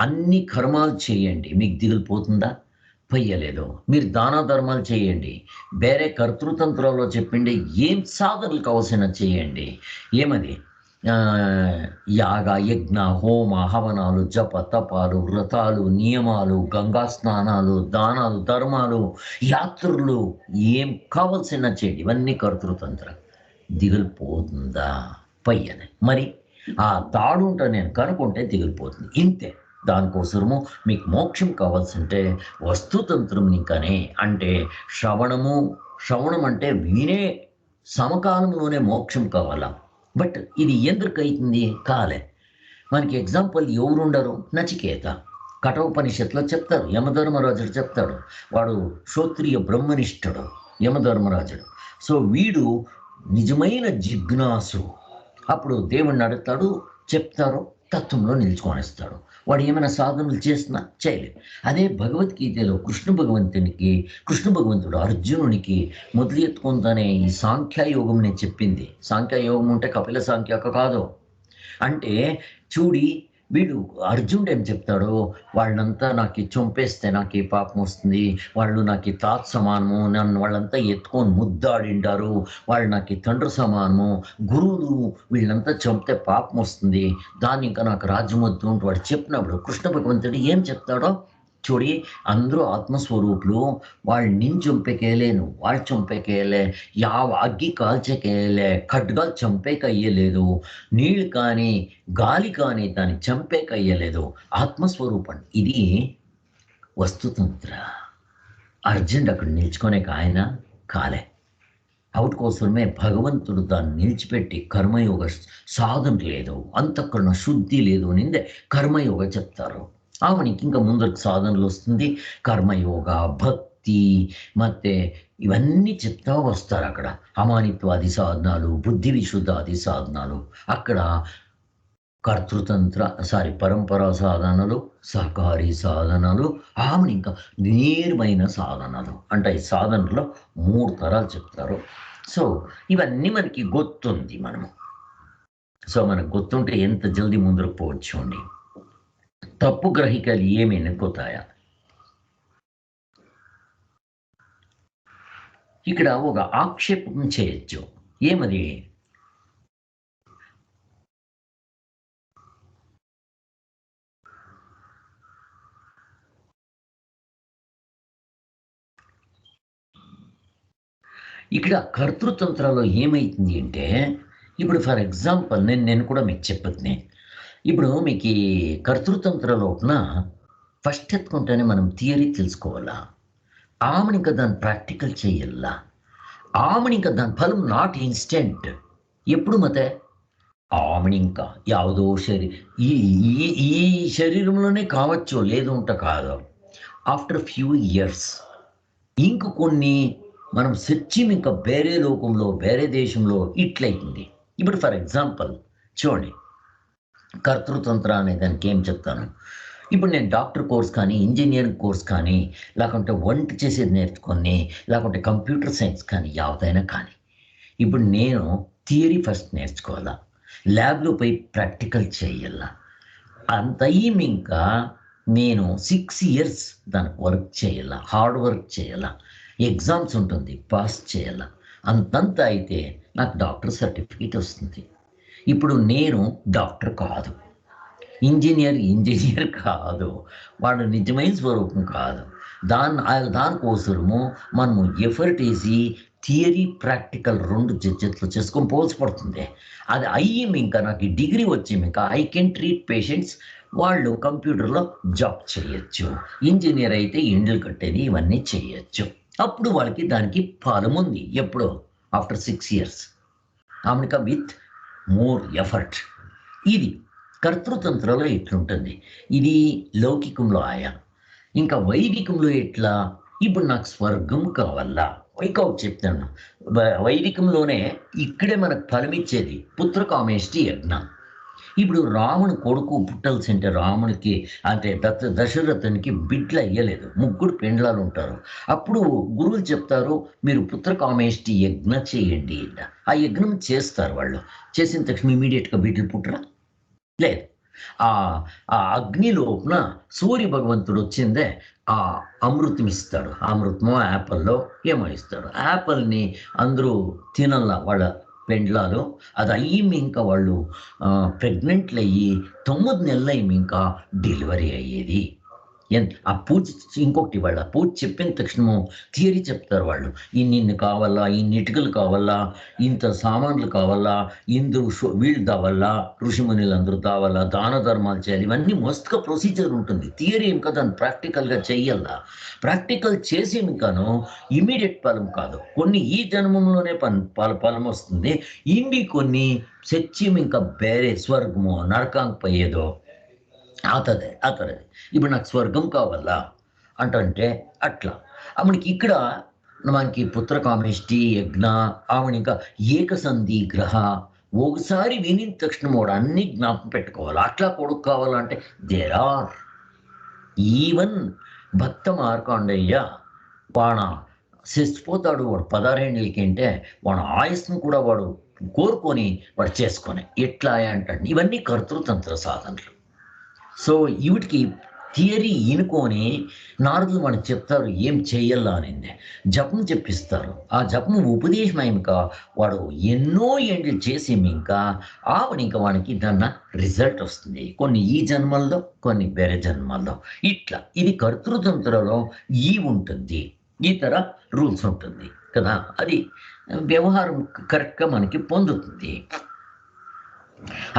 అన్ని కర్మాలు చేయండి, మీకు దిగిలిపోతుందా? పొయ్యలేదు. మీరు దాన ధర్మాలు చేయండి, వేరే కర్తృతంత్రాల్లో చెప్పిండి ఏం సాధనలు కావాల్సిన చేయండి. ఏమది యాగ యజ్ఞ హోమ హవనాలు జప తపాలు వ్రతాలు నియమాలు గంగా స్నానాలు దానాలు ధర్మాలు యాత్రలు ఏం కావాల్సిన చేయండి. ఇవన్నీ కర్తృతంత్రం. దిగిలిపోతుందా? పయ్యనే. మరి ఆ తాడు ఉంటే నేను కనుక్కుంటే దిగిలిపోతుంది, ఇంతే. దానికోసము మీకు మోక్షం కావాల్సింటే వస్తుతంత్రం ఇంకానే అంటే శ్రవణం అంటే వినే సమకాలంలోనే మోక్షం కావాలా. బట్ ఇది ఎందుకు అవుతుంది? కాలే. మనకి ఎగ్జాంపుల్ ఎవరుండరు? నచికేత కఠోపనిషత్తులో చెప్తారు. యమధర్మరాజుడు చెప్తాడు, వాడు క్షోత్రియ బ్రహ్మనిష్ఠుడు యమధర్మరాజుడు. సో వీడు నిజమైన జిజ్ఞాసు. అప్పుడు దేవుణ్ణి అడుగుతాడు, చెప్తారు, తత్వంలో నిల్చుకొనిస్తాడు. వాడు ఏమైనా సాధనలు చేసినా చేయలేదు. అదే భగవద్గీతలో కృష్ణ భగవంతుడు అర్జునునికి మొదలెత్తుకుందానే ఈ సాంఖ్యయోగం నేను చెప్పింది. సాంఖ్యయోగం అంటే కపిల సాంఖ్యక కాదు. అంటే చూడి వీడు అర్జునుడు ఏం చెప్తాడు, వాళ్ళంతా నాకు చంపేస్తే నాకు ఈ పాపం వస్తుంది, వాళ్ళు నాకు తాత సమానము, నన్ను వాళ్ళంతా ఎత్తుకొని ముద్దాడిండారు, వాళ్ళు నాకు తండ్రి సమానము, గురువులు వీళ్ళంతా చంపితే పాపం వస్తుంది, దాన్ని ఇంకా నాకు రాజ్యం వద్దు అంటూ వాడు చెప్పినప్పుడు కృష్ణ భగవంతుడు ఏం చెప్తాడో చూడి, అందరూ ఆత్మస్వరూపులు, వాళ్ళు నిన్ను చంపేకేయలేను, వాళ్ళు చంపేకేయలే, అగ్గి కాల్చకేయలే, ఖడ్గాలు చంపేకయ్యలేదు, నీళ్ళు కానీ గాలి కానీ దాన్ని చంపేకయ్యలేదు, ఆత్మస్వరూపం. ఇది వస్తుతంత్ర. అర్జునుడు అక్కడ నిల్చుకునే ఆయన కాలే. అవుట్ కోసమే భగవంతుడు దాన్ని నిలిచిపెట్టి కర్మయోగ సాధన లేదు, అంతఃకరణ శుద్ధి లేదు నిందే కర్మయోగ చెప్తారు. ఆమెనికి ఇంకా ముందరకు సాధనలు వస్తుంది, కర్మయోగ, భక్తి, ಮತ್ತೆ ఇవన్నీ చెప్తా వస్తారు. అక్కడ అమానిత్వాది సాధనాలు, బుద్ధి విశుద్ధాది సాధనాలు, అక్కడ పరంపరా సాధనలు, సహకారి సాధనలు, ఆమెను ఇంకా నేర్మైన సాధనలు అంటే ఈ సాధనలో 3 తరాలు చెప్తారు. సో ఇవన్నీ మనకి గుర్తుంది. మనకు గుర్తుంటే ఎంత జల్దీ ముందుకు పోవచ్చు అండి. తప్పు గ్రహికలు ఏమి ఎన్నుకోతాయా? ఇక్కడ ఒక ఆక్షేపం చేయొచ్చు. ఏమది? ఇక్కడ కర్తృతంత్రాల్లో ఏమైతుంది అంటే, ఇప్పుడు ఫర్ ఎగ్జాంపుల్ నేను కూడా మీకు చెప్పొద్దునే. ఇప్పుడు మీకు ఈ కర్తృతంత్ర లోపల ఫస్ట్ ఎత్తుకుంటేనే మనం థియరీ తెలుసుకోవాలా, ఆమెనిక దాన్ని ప్రాక్టికల్ చేయాలా, ఆమెనిక దాని ఫలం నాట్ ఇన్స్టెంట్. ఎప్పుడు మతే ఆమెనింక ಯಾವುದೋ ఈ ఈ ఈ శరీరంలోనే కావచ్చు, లేదు ఉంట కాదు. ఆఫ్టర్ ఫ్యూ ఇయర్స్ ఇంక కొన్ని మనం సత్యం ఇంకా వేరే లోకంలో వేరే దేశంలో ఇట్లయితుంది. ఇప్పుడు ఫర్ ఎగ్జాంపుల్ చూడండి, కర్తృతంత్ర అనే దానికి ఏం చెప్తాను. ఇప్పుడు నేను డాక్టర్ కోర్స్ కానీ, ఇంజనీరింగ్ కోర్స్ కానీ, లేకుంటే వంట చేసేది నేర్చుకొని, లేకుంటే కంప్యూటర్ సైన్స్ కానీ, యావదైనా కానీ, ఇప్పుడు నేను థియరీ ఫస్ట్ నేర్చుకోవాలా, ల్యాబ్లో పోయి ప్రాక్టికల్ చేయాలా, అంత ఇంకా నేను 6 ఇయర్స్ దానికి వర్క్ చేయాలా, హార్డ్ వర్క్ చేయాలా, ఎగ్జామ్స్ ఉంటుంది, పాస్ చేయాలా, అంతంత అయితే నాకు డాక్టర్ సర్టిఫికేట్ వస్తుంది. ఇప్పుడు నేను డాక్టర్ కాదు, ఇంజనీర్ కాదు, వాడు నిజమైన స్వరూపం కాదు. దానికోసము మనము ఎఫర్ట్ వేసి థియరీ ప్రాక్టికల్ 2 జడ్జెట్లు చేసుకొని పోల్సి పడుతుంది. అది ఇంకా నాకు డిగ్రీ వచ్చి ఇంకా ఐ కెన్ ట్రీట్ పేషెంట్స్, వాళ్ళు కంప్యూటర్లో జాబ్ చేయొచ్చు, ఇంజనీర్ అయితే ఇండ్లు కట్టేది ఇవన్నీ చేయొచ్చు. అప్పుడు వాళ్ళకి దానికి ఫలం ఉంది. ఎప్పుడో ఆఫ్టర్ 6 ఇయర్స్ ఆమెక విత్ మోర్ ఎఫర్ట్. ఇది కర్తృతంత్రంలో ఎట్లుంటుంది. ఇది లౌకికంలో ఆయా. ఇంకా వైదికంలో ఎట్లా, ఇప్పుడు నాకు స్వర్గం కావాలా, వైకౌట్ చెప్తాను. వైదికంలోనే ఇక్కడే మనకు ఫలమిచ్చేది పుత్రకామేష్టి యజ్ఞం. ఇప్పుడు రాముని కొడుకు పుట్టాల్సింటే రామునికి అంటే దశరథునికి బిడ్డలు అయ్యలేదు, 3 పెండ్లాలు ఉంటారు. అప్పుడు గురువులు చెప్తారు, మీరు పుత్రకామేష్టి యజ్ఞ చేయండి. ఆ యజ్ఞం చేస్తారు. వాళ్ళు చేసిన తక్షణ ఇమీడియట్గా బిడ్డలు పుట్టరా? లేదు. ఆ అగ్ని లోపల సూర్య భగవంతుడు వచ్చిందే ఆ అమృతం ఇస్తాడు. అమృతమో యాపిల్లో ఏమో ఇస్తాడు. యాపిల్ని అందరూ తినల్లా వాళ్ళ పెండ్లాలు. అది ఇంకా వాళ్ళు ప్రెగ్నెంట్లు అయ్యి 9 నెలలు ఇంకా డెలివరీ అయ్యేది. ఆ పూజ ఇంకొకటి, వాళ్ళ పూజ చెప్పిన తక్షణము థియరీ చెప్తారు వాళ్ళు. ఇన్ని కావాలా, ఇన్ని ఇటుకలు కావాలా, ఇంత సామాన్లు కావాలా, వీళ్ళు దావాలా, ఋషిమునులు అందరూ దావాలా, దాన ధర్మాలు చేయాలి, ఇవన్నీ మస్తుగా ప్రొసీజర్ ఉంటుంది. థియరీ ఇంకా దాన్ని ప్రాక్టికల్గా చెయ్యాలా. ప్రాక్టికల్ చేసి ఇంకాను ఇమీడియట్ ఫలం కాదు, కొన్ని ఈ జన్మంలోనే ఫలం వస్తుంది. కొన్ని సత్యం ఇంకా వేరే స్వర్గమో నరకానికి పోయేదో అవుతుంది. ఇప్పుడు నాకు స్వర్గం కావాలా అంటే అట్లా మనకి ఇక్కడ మనకి పుత్రకామేష్టి యజ్ఞ, ఇంకా ఏకసంధి గ్రహ ఒకసారి విని తక్షణ వాడు అన్ని జ్ఞాపకం పెట్టుకోవాలి. అట్లా కొడుకు కావాలంటే దేర్ ఆర్ ఈవెన్ భక్త మార్కండేయ వాడ చచ్చిపోతాడు వాడు 16 ఏళ్ళకి వాడు ఆయుస్ను కూడా వాడు కోరుకొని వాడు చేసుకొని ఎట్లా అంటాడు. ఇవన్నీ కర్తృతంత్ర సాధనలు. సో వీటికి థియరీ ఇనుకొని నారదులు మనకు చెప్తారు ఏం చెయ్యాలా అనేది. జపం చెప్పిస్తారు. ఆ జపం ఉపదేశం ఇంకా వాడు ఎన్నో ఏండ్లు చేసి ఇంకా ఇంకా వానికి దాన్న రిజల్ట్ వస్తుంది. కొన్ని ఈ జన్మల్లో, కొన్ని వేరే జన్మల్లో. ఇట్లా ఇది కర్తృతంత్రలో ఉంటుంది. ఈ తర రూల్స్ ఉంటుంది కదా. అది వ్యవహారం కరెక్ట్గా మనకి పొందుతుంది.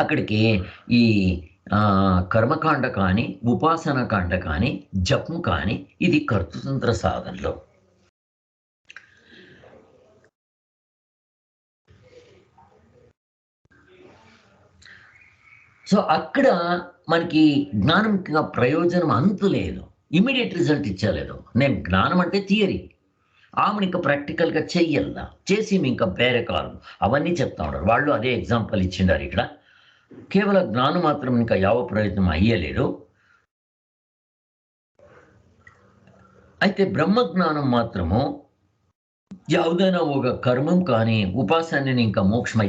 అక్కడికి ఈ కర్మకాండ కానీ, ఉపాసన కాండ కానీ, జపం కానీ ఇది కర్తృతంత్ర సాధనలో. సో అక్కడ మనకి జ్ఞానం ప్రయోజనం అంతు లేదు, ఇమీడియట్ రిజల్ట్ ఇచ్చలేదు. నేను జ్ఞానం అంటే థియరీ, ఆమెను ఇంకా ప్రాక్టికల్గా చెయ్యాల, చేసి ఇంకా వేరే కాలం అవన్నీ చెప్తా ఉంటారు వాళ్ళు. అదే ఎగ్జాంపుల్ ఇచ్చిండారు ఇక్కడ. కేవలం జ్ఞానం మాత్రం ఇంకా ಯಾವ ప్రయత్నం అయ్యలేదు. అయితే బ్రహ్మజ్ఞానం మాత్రము ಯಾವುదైనా ఒక కర్మం కానీ ఉపాసనని ఇంకా మోక్షమై,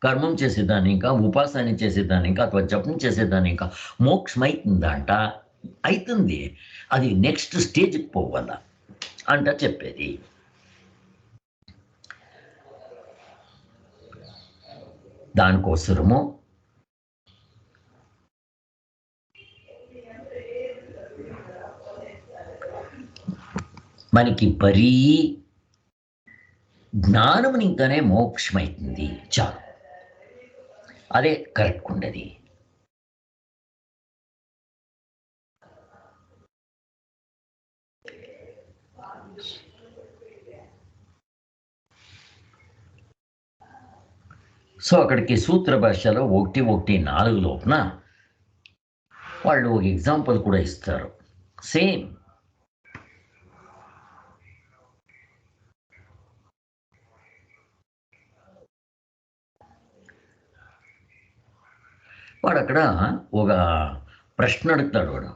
కర్మం చేసేదాన్ని ఇంకా ఉపాసన చేసేదాన్ని ఇంకా అథవా జపం చేసేదాన్ని ఇంకా మోక్షమైతుందంట. అవుతుంది. అది నెక్స్ట్ స్టేజ్కి పోవాల అంట చెప్పేది. దానికోసము మనకి పరీ జ్ఞానం ఇంకానే మోక్షమైతుంది చాలు. అదే కరెక్ట్ ఉండేది. సో అక్కడికి సూత్ర భాషలో 1:4 లోపున వాళ్ళు ఒక ఎగ్జాంపుల్ కూడా ఇస్తారు. సేమ్ వాడు అక్కడ ఒక ప్రశ్న అడుగుతాడు. వాడు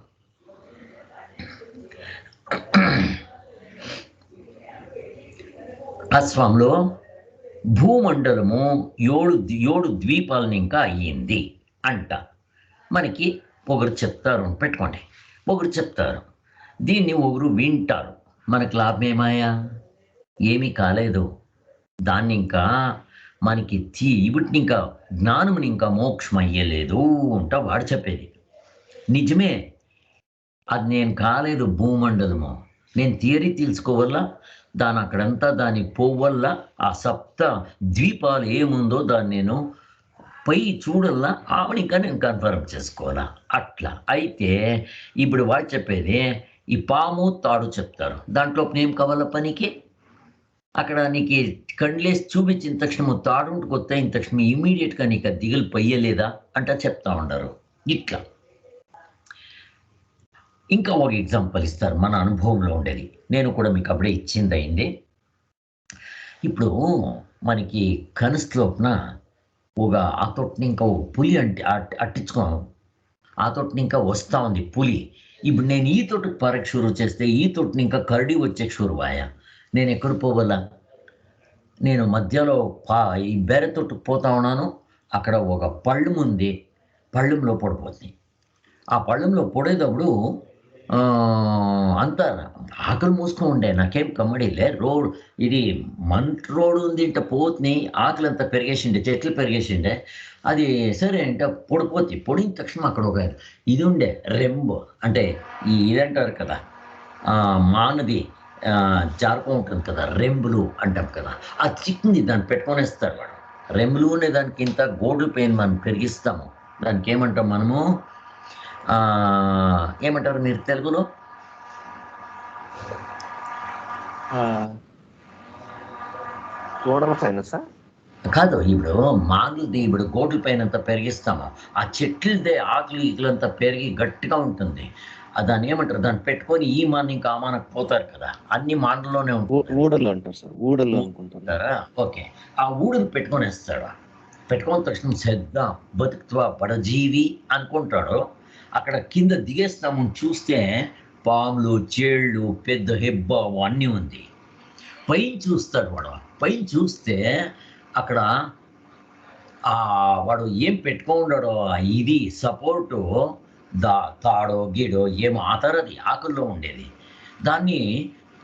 అస్వాంలో భూమండలము 7 ద్వీపాలను ఇంకా అయ్యింది అంట. మనకి ఒకరు చెప్తారు, పెట్టుకోండి, ఒకరు చెప్తారు, దీన్ని ఒకరు వింటారు. మనకు లాభమేమాయా? ఏమీ కాలేదు. దాన్ని ఇంకా మనకి వీటిని ఇంకా జ్ఞానముని ఇంకా మోక్షం అయ్యలేదు అంట వాడు చెప్పేది. నిజమే, అది నేను కాలేదు భూమండలము. నేను థియరీ తెలుసుకోవల్ల, దాని అక్కడంతా దాన్ని పోవల్ల, ఆ సప్త ద్వీపాలు ఏముందో దాన్ని నేను పై చూడల్లా, ఆవినికా నేను కన్ఫర్మ్ చేసుకోవాలా. అట్లా అయితే ఇప్పుడు వాడు చెప్పేది ఈ పాము తాడు చెప్తారు. దాంట్లో ఏం కావాల పనికి? అక్కడ నీకు కండ్లేసి చూపించిన తక్షణము తాడుంటు కొత్త అయిన తక్షణం ఇమీడియట్గా నీకు ఆ దిగులు పొయ్యలేదా అంట చెప్తా ఉండరు. ఇట్లా ఇంకా ఒక ఎగ్జాంపుల్ ఇస్తారు మన అనుభవంలో ఉండేది. నేను కూడా మీకు అప్పుడే ఇచ్చింది అయింది. ఇప్పుడు మనకి కనస్లోపున ఒక ఆ తోటని ఇంకా ఒక పులి అంటే అట్టించుకోను, ఆ తోటని ఇంకా వస్తూ ఉంది పులి. ఇప్పుడు నేను ఈ తోటకు పరక్ షురు చేస్తే ఈ తోటని ఇంకా కరడి వచ్చే షురువాయా. నేను ఎక్కడ పోవాలా? నేను మధ్యలో ఈ బేర తోటకు పోతా ఉన్నాను. అక్కడ ఒక పళ్ళం ఉంది, పళ్ళంలో పడిపోతుంది. ఆ పళ్ళంలో పొడేటప్పుడు అంతా ఆకలి మూసుకొని ఉండే, నాకేం కమ్మడిలే. రోడ్ ఇది మంట్ రోడ్ ఉంది ఇంట పోతుని, ఆకలి అంతా పెరిగేసిండే, చెట్లు పెరిగేసిండే. అది సరే అంటే పొడిపోతుంది. పొడిన తక్షణం అక్కడ ఒక ఇది ఉండే రెంబు, అంటే ఇదంటారు కదా మానది జారకం ఉంటుంది కదా, రెంబులు అంటాం కదా, ఆ చిక్కింది దాన్ని పెట్టుకొనేస్తారు వాడు. రెంబులు అనే దానికి ఇంత గోల్డ్ పెయిన్ మనం పెరిగిస్తాము. దానికి ఏమంటాం మనము? ఏమంటారు మీరు తెలుగులో? గోడల పైన సార్ కాదు, ఇప్పుడు మాగులది ఇప్పుడు గోట్ల పైన అంతా పెరిగిస్తాము. ఆ చెట్లదే ఆకులు ఈకులంతా పెరిగి గట్టిగా ఉంటుంది. దాన్ని ఏమంటారు? దాన్ని పెట్టుకొని ఈ మాన ఇంకా ఆ మానకు పోతారు కదా, అన్ని మాటల్లోనే ఊడలు అంటారు సార్, ఊడలు అనుకుంటారా? ఓకే, ఆ ఊడలు పెట్టుకొని వేస్తాడు. పెట్టుకున్న తక్షణం శ్రద్ధ బతుకుతావా పరజీవి అనుకుంటాడు. అక్కడ కింద దిగేస్తాము చూస్తే పాములు, చేళ్ళు, పెద్ద హెబ్బ అన్నీ ఉంది. పైన చూస్తాడు వాడు. పైన చూస్తే అక్కడ వాడు ఏం పెట్టుకున్నాడో ఇది సపోర్టు తాడో గీడో ఏం ఆతరది ఆకుల్లో ఉండేది. దాన్ని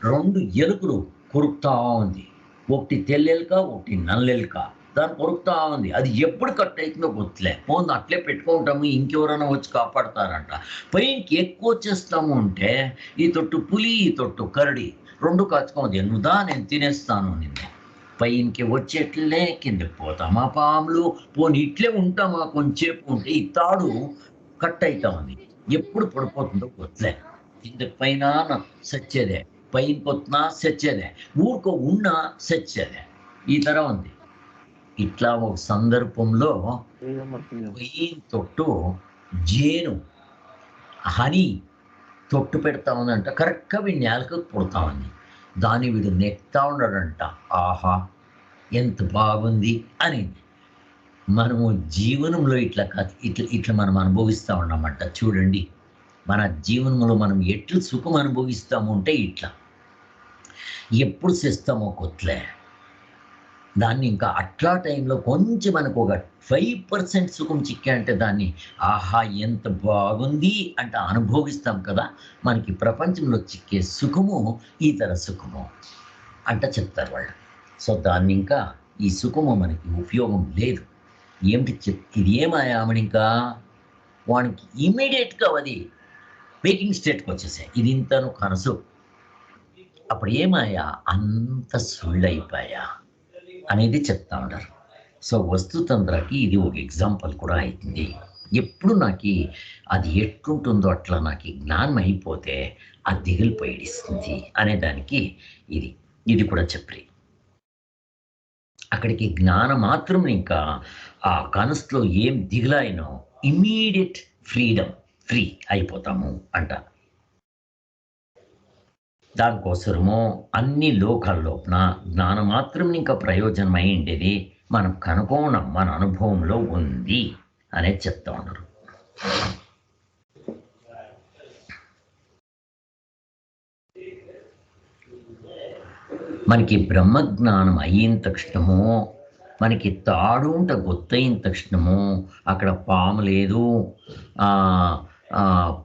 2 ఎలుకలు కొరుకుతా ఉంది. ఒకటి తెల్లెలుక, ఒకటి నల్లెలుక. దాన్ని కొరుకుతా ఉంది. అది ఎప్పుడు కట్ అవుతుందో గుర్తులే. పోను అట్లే పెట్టుకుంటాము, ఇంకెవరైనా వచ్చి కాపాడతారంట. పైకి ఎక్కువ వచ్చేస్తాము అంటే ఈ తొట్టు పులి, ఈ తొట్టు కరడి 2 కాచుకోండి. నువ్వుదా నేను తినేస్తాను నిన్నే. పైకి వచ్చేట్లే కిందకి పోతామా పాములు, పోనీ ఇట్లే ఉంటామా కొంచెంసేపు ఉంటే ఈ తాడు కట్ అవుతా ఉంది. ఎప్పుడు పడిపోతుందో గుర్తులే. కిందకి పైన సచ్చేదే, పైన కొత్తున్నా సచ్చేదే, ఊరుకో ఉన్నా సచ్చేదే. ఈ తర ఉంది. ఇట్లా ఒక సందర్భంలో పైన తొట్టు జేను హనీ తొట్టు పెడతా ఉందంట. కరెక్ట్గా వీడి నేలకు పుడతా ఉంది. దాన్ని వీడు నెక్తా ఉన్నాడంట. ఆహా ఎంత బాగుంది అని. మనము జీవనంలో ఇట్లా ఇట్లా మనం అనుభవిస్తూ ఉన్నామంట. చూడండి, మన జీవనంలో మనం ఎట్లు సుఖం అనుభవిస్తాము అంటే ఇట్లా ఎప్పుడు చేస్తామో కొత్తలే. దాన్ని ఇంకా అట్లా టైంలో కొంచెం మనకు ఒక 5% సుఖం చిక్కా అంటే దాన్ని ఆహా ఎంత బాగుంది అంటే అనుభవిస్తాం కదా. మనకి ప్రపంచంలో చిక్కే సుఖము ఈ తర సుఖము అంట చెప్తారు వాళ్ళు. సో దాన్ని ఇంకా ఈ సుఖము మనకి ఉపయోగం లేదు. ఏమిటి ఇది ఏమాయామని ఇంకా వానికి ఇమీడియట్గా అది వేకింగ్ స్టేట్కి వచ్చేసాయి. ఇది ఇంతను కనసు. అప్పుడు ఏమాయా అంత సుళ్ళైపోయా అనేది చెప్తా ఉంటారు. సో వస్తుతంత్రకి ఇది ఒక ఎగ్జాంపుల్ కూడా అవుతుంది. ఎప్పుడు నాకు అది ఎట్లుంటుందో అట్లా నాకు జ్ఞానం అయిపోతే ఆ దిగులు పైడిస్తుంది అనేదానికి ఇది కూడా చెప్పి అక్కడికి జ్ఞానం మాత్రం ఇంకా ఆ కనసులో ఏం దిగులైనో ఇమ్మీడియట్ ఫ్రీ అయిపోతాము అంట. దానికోసము అన్ని లోకాల్లోపన జ్ఞానం మాత్రం ఇంకా ప్రయోజనం అయ్యిండేది మనం కనుకోవడం మన అనుభవంలో ఉంది అనేది చెప్తా ఉన్నారు. మనకి బ్రహ్మజ్ఞానం అయిన తక్షణము, మనకి తాడు ఉంట గొత్తయిన తక్షణము అక్కడ పాము లేదు,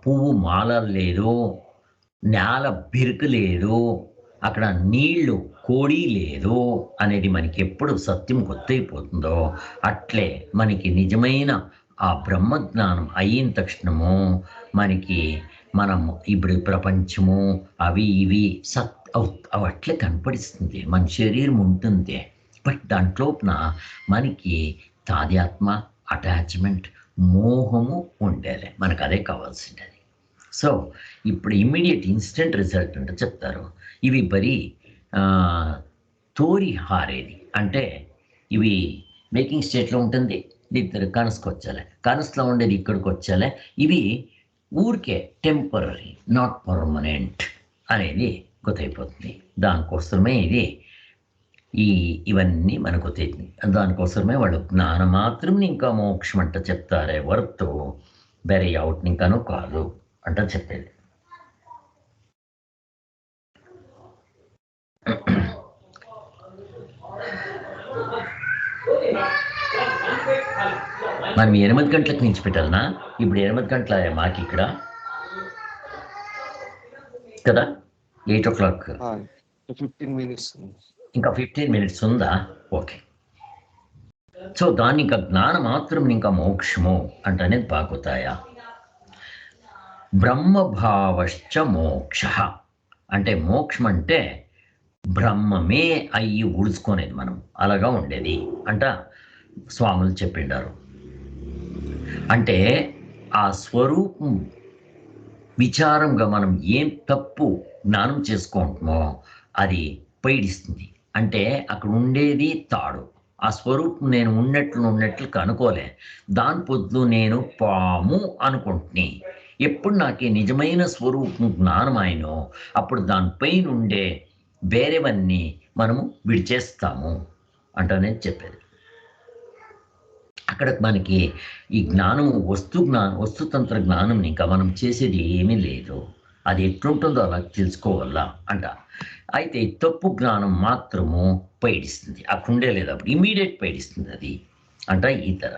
పువ్వు మాల లేదు, నేల బిరుకు లేదు, అక్కడ నీళ్లు కోడి లేదు అనేది మనకి ఎప్పుడు సత్యం గుర్తయిపోతుందో అట్లే మనకి నిజమైన ఆ బ్రహ్మజ్ఞానం అయిన తక్షణము మనకి మనం ఇప్పుడు ప్రపంచము అవి ఇవి అవి అట్లే కనపడిస్తుంది. మన శరీరం ఉంటుంది, బట్ దాంట్లోపన మనకి తాదాత్మ, అటాచ్మెంట్, మోహము ఉండేలే. మనకు అదే కావాల్సింది. సో ఇప్పుడు ఇమ్మీడియట్ ఇన్స్టెంట్ రిజల్ట్ అంటే చెప్తారు. ఇవి బరీ తోరి హారేది అంటే ఇవి మేకింగ్ స్టేట్లో ఉంటుంది. ఇద్దరు కనసుకు వచ్చాలి, కనసులో ఉండేది ఇక్కడికి వచ్చాలి. ఇవి ఊరికే టెంపరీ, నాట్ పర్మనెంట్ అనేది గుర్తయిపోతుంది. దానికోసమే ఇవన్నీ మనకు తెలియదు. దానికోసమే వాళ్ళు జ్ఞానం మాత్రం ఇంకా మోక్షం అంట చెప్తారే వర్త్ వేరే అవుట్ ఇంకాను కాదు అంట చెప్పేది. మనం 8 గంటలకు నుంచి పెట్టాలనా? ఇప్పుడు 8 గంటల మాకు ఇక్కడ కదా, 8 o'clock. 15 minutes. ఇంకా 15 minutes ఉందా? ఓకే. సో దాన్ని ఇంకా జ్ఞానం మాత్రం ఇంకా మోక్షము అంటనే పాకుతాయా. బ్రహ్మభావశ్చ మోక్ష అంటే మోక్షం అంటే బ్రహ్మమే అయ్యి ఉడుచుకునేది మనం అలాగా ఉండేది అంట స్వాములు చెప్పిండారు. అంటే ఆ స్వరూపం విచారంగా మనం ఏం తప్పు జ్ఞానం చేసుకుంటామో అది పైడిస్తుంది. అంటే అక్కడ ఉండేది తాడు, ఆ స్వరూపం నేను ఉన్నట్లు కనుకోలే. దాని పొద్దు నేను పాము అనుకుంటుని. ఎప్పుడు నాకు నిజమైన స్వరూపం జ్ఞానం అయినో అప్పుడు దానిపైన ఉండే వేరేవన్నీ మనము విడిచేస్తాము అంటనే చెప్పేది. అక్కడ మనకి ఈ జ్ఞానము వస్తుతంత్ర జ్ఞానం ఇంకా మనం చేసేది ఏమీ లేదు. అది ఎట్లుంటుందో అలా తెలుసుకోవాలా అంట. అయితే తప్పు జ్ఞానం మాత్రము పైడిస్తుంది. ఆ కుండే లేదు అప్పుడు ఇమీడియట్ పైడిస్తుంది అది అంట. ఈ తర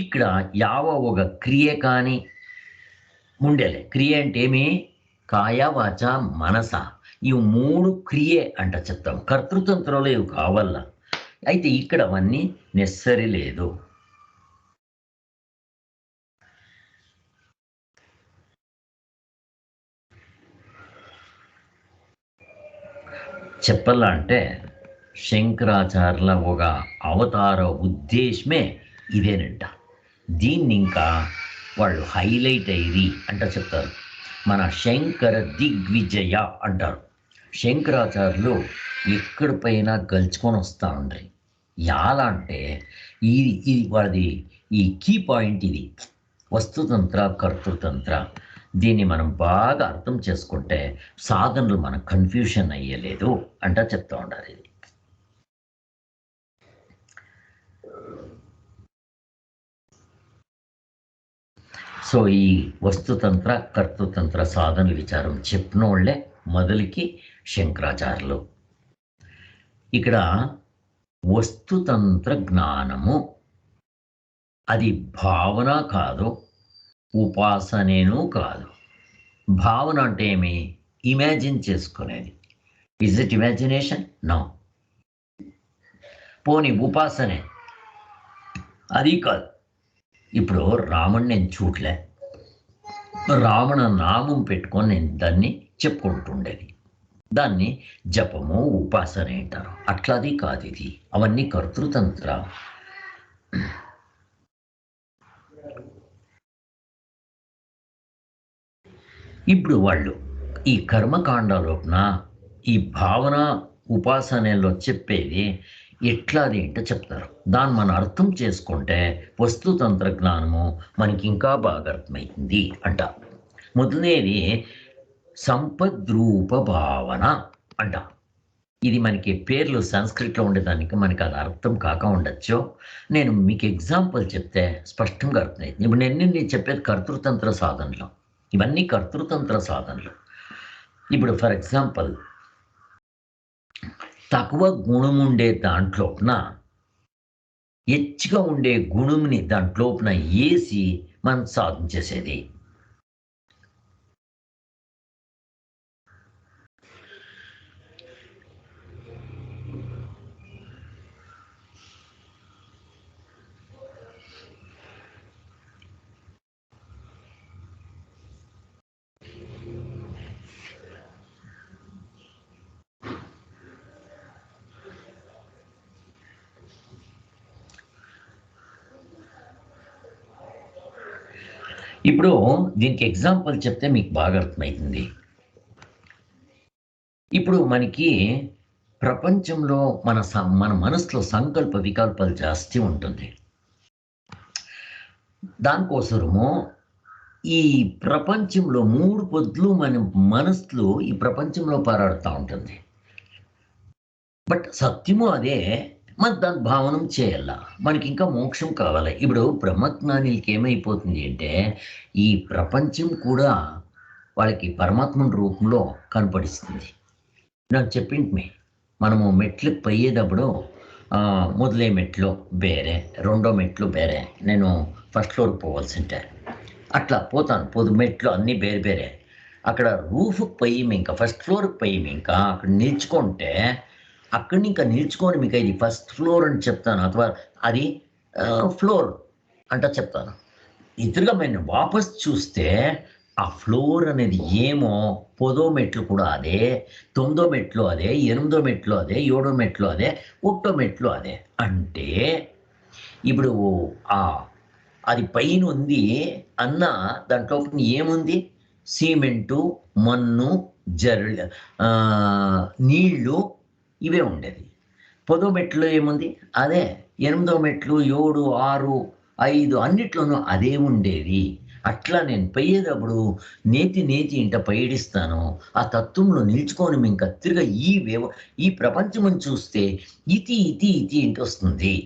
ఇక్కడ యావ ఒక క్రియ కానీ ఉండేలే. క్రియ అంటే ఏమి? కాయ వాచ మనస, ఇవి 3 క్రియే అంట చెప్తాం. కర్తృతంత్రంలో ఇవి కావాల. అయితే ఇక్కడ అవన్నీ నెసరీ లేదు. చెప్పాలంటే శంకరాచార్యుల ఒక అవతార ఉద్దేశమే ఇదేనంట. దీన్ని ఇంకా వాళ్ళు హైలైట్ అయ్యి అంట చెప్తారు. మన శంకర దిగ్విజయ అంటారు. శంకరాచార్యులు ఎక్కడ పైన గెలుచుకొని వస్తూ ఉండ్రి. ఎలా అంటే ఇది వాళ్ళది ఈ కీ పాయింట్ ఇది, వస్తుతంత్ర కర్తృతంత్ర. దీన్ని మనం బాగా అర్థం చేసుకుంటే సాధనలు మనకు కన్ఫ్యూషన్ అయ్యలేదు అంట చెప్తా ఉండాలి. ఇది సో ఈ వస్తుతంత్ర కర్తృతంత్ర సాధన విచారం చెప్పిన వాళ్ళే మొదలుకి శంకరాచార్యులు. ఇక్కడ వస్తుతంత్ర జ్ఞానము అది భావన కాదు, ఉపాసనేను కాదు. భావన అంటే ఏమి? ఇమాజిన్ చేసుకునేది. Is it imagination? నో. పోనీ ఉపాసనే, అది కాదు. ఇప్పుడు రాముడిని నేను చూడలే, రావణ నామం పెట్టుకొని నేను దాన్ని చెప్పుకుంటుండేది. దాన్ని జపము ఉపాసన అంటారు. అట్లాది కాదు ఇది. అవన్నీ కర్తృతంత్ర. ఇప్పుడు వాళ్ళు ఈ కర్మకాండలోన ఈ భావన ఉపాసనలో చెప్పేది ఎట్లాది ఏంటో చెప్తారు. దాన్ని మనం అర్థం చేసుకుంటే వస్తుతంత్ర జ్ఞానము మనకి ఇంకా బాగా అర్థమవుతుంది అంట. మొదలనేది సంపద్రూప భావన అంట. ఇది మనకి పేర్లు సంస్కృతిలో ఉండేదానికి మనకి అది అర్థం కాక ఉండొచ్చు. నేను మీకు ఎగ్జాంపుల్ చెప్తే స్పష్టంగా అర్థమవుతుంది. ఇప్పుడు నేను చెప్పేది కర్తృతంత్ర సాధనలు, ఇవన్నీ కర్తృతంత్ర సాధనలు. ఇప్పుడు ఫర్ ఎగ్జాంపుల్ తక్కువ గుణం ఉండే దాంట్లోన హెచ్చుగా ఉండే గుణంని దాంట్లోన వేసి మనం సాధన చేసేది. ఇప్పుడు దీనికి ఎగ్జాంపుల్ చెప్తే మీకు బాగా అర్థమవుతుంది. ఇప్పుడు మనకి ప్రపంచంలో మన మనసులో సంకల్ప వికల్పాలు జాస్తి ఉంటుంది. దానికోసము ఈ ప్రపంచంలో 3 పొద్దులు మన మనసులో ఈ ప్రపంచంలో పోరాడుతూ ఉంటుంది. బట్ సత్యము అదే. మరి దాని భావనం చేయాల. మనకి ఇంకా మోక్షం కావాలి. ఇప్పుడు బ్రహ్మజ్ఞానికి ఏమైపోతుంది అంటే ఈ ప్రపంచం కూడా వాళ్ళకి పరమాత్మ రూపంలో కనపడిస్తుంది. నాకు చెప్పింది, మనము మెట్లకు పోయేటప్పుడు మొదలే మెట్లు వేరే, రెండో మెట్లు వేరే. నేను ఫస్ట్ ఫ్లోర్కి పోవాల్సింటే అట్లా పోతాను. మెట్లు అన్నీ వేరే వేరే. అక్కడ రూఫ్కి పోయి ఇంకా ఫస్ట్ ఫ్లోర్కి పోయి ఇంకా అక్కడ నిల్చుకుంటే అక్కడిని ఇంకా నిల్చుకొని మీకు ఇది ఫస్ట్ ఫ్లోర్ అని చెప్తాను, అథవా అది ఫ్లోర్ అంట చెప్తాను. ఇతరుగా మేము వాపస్ చూస్తే ఆ ఫ్లోర్ అనేది ఏమో 10వ మెట్లు కూడా అదే, 9వ మెట్లు అదే, 8వ మెట్లు అదే, 7వ మెట్లు అదే, 1వ మెట్లు అదే. అంటే ఇప్పుడు అది పైన ఉంది అన్న దాంట్లో ఏముంది? సిమెంటు, మన్ను, నీళ్లు, ఇవే ఉండేది. 10వ మెట్లో ఏముంది? అదే. 8వ మెట్లు, 7, 6, 5 అన్నిట్లోనూ అదే ఉండేది. అట్లా నేను పోయేటప్పుడు నేతి నేతి ఇంట పైడిస్తాను. ఆ తత్వంలో నిల్చుకొని ఇంకా తిరిగా ఈ ప్రపంచమని చూస్తే ఇతి ఇతి ఇతి ఇంటొస్తుంది.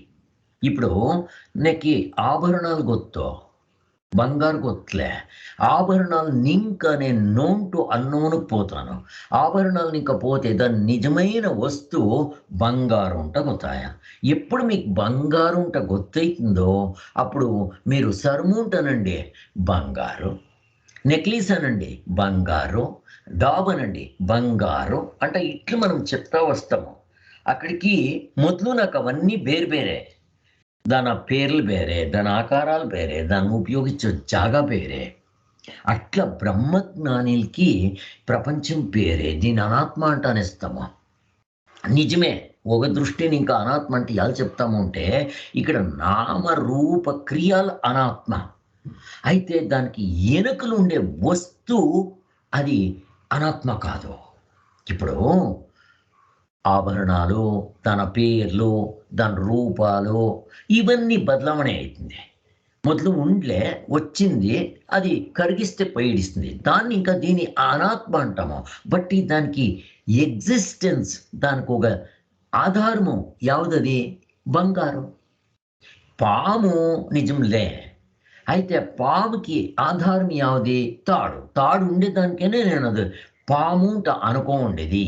ఇప్పుడు నాకు ఆభరణాలు ಗೊತ್ತು, బంగారు ಗೊತ್ತలే. ఆభరణాలు ఇంకా నేను నోంటూ అన్నోనికి పోతాను. ఆభరణాలు ఇంకా పోతే దాని నిజమైన వస్తువు బంగారు ఉంట ಗೊತ್ತಾಯ. ఎప్పుడు మీకు బంగారు ఉంట ಗೊತ್ತైతుందో అప్పుడు మీరు సరుముంటనండి బంగారు, నెక్లెస్ అనండి బంగారు, డాబ్ అనండి బంగారు అంటే ఇట్లు మనం చెప్తా వస్తాము. అక్కడికి మొదలు నాకు అవన్నీ ಬೇರೆ ಬೇರೆ, దాని పేర్లు ಬೇರೆ, దాని ఆకారాలు ಬೇರೆ, దాన్ని ఉపయోగించే జాగా ಬೇರೆ. అట్లా బ్రహ్మజ్ఞానికి ప్రపంచం పేరే. దీని అనాత్మ అంట అనేస్తాము. నిజమే, ఒక దృష్టిని ఇంకా అనాత్మ అంటే ఎలా చెప్తాము అంటే ఇక్కడ నామరూప క్రియలు అనాత్మ. అయితే దానికి వెనుకలు ఉండే వస్తువు అది అనాత్మ కాదు. ఇప్పుడు ఆభరణాలు, దాని పేర్లు, దాని రూపాలు ఇవన్నీ బదలావణೆ అవుతుంది. మొదలు ఉండ్లే వచ్చింది, అది కరిగిస్తే పైడిస్తుంది. దాన్ని ఇంకా దీని అనాత్మ అంటాము. బట్ దానికి ఎగ్జిస్టెన్స్, దానికి ఒక ఆధారము యావదది బంగారు. పాము నిజంలే, అయితే పాముకి ఆధారం యావది తాడు. తాడు ఉండేదానికనే నేను అది పాము అనుకోండేది.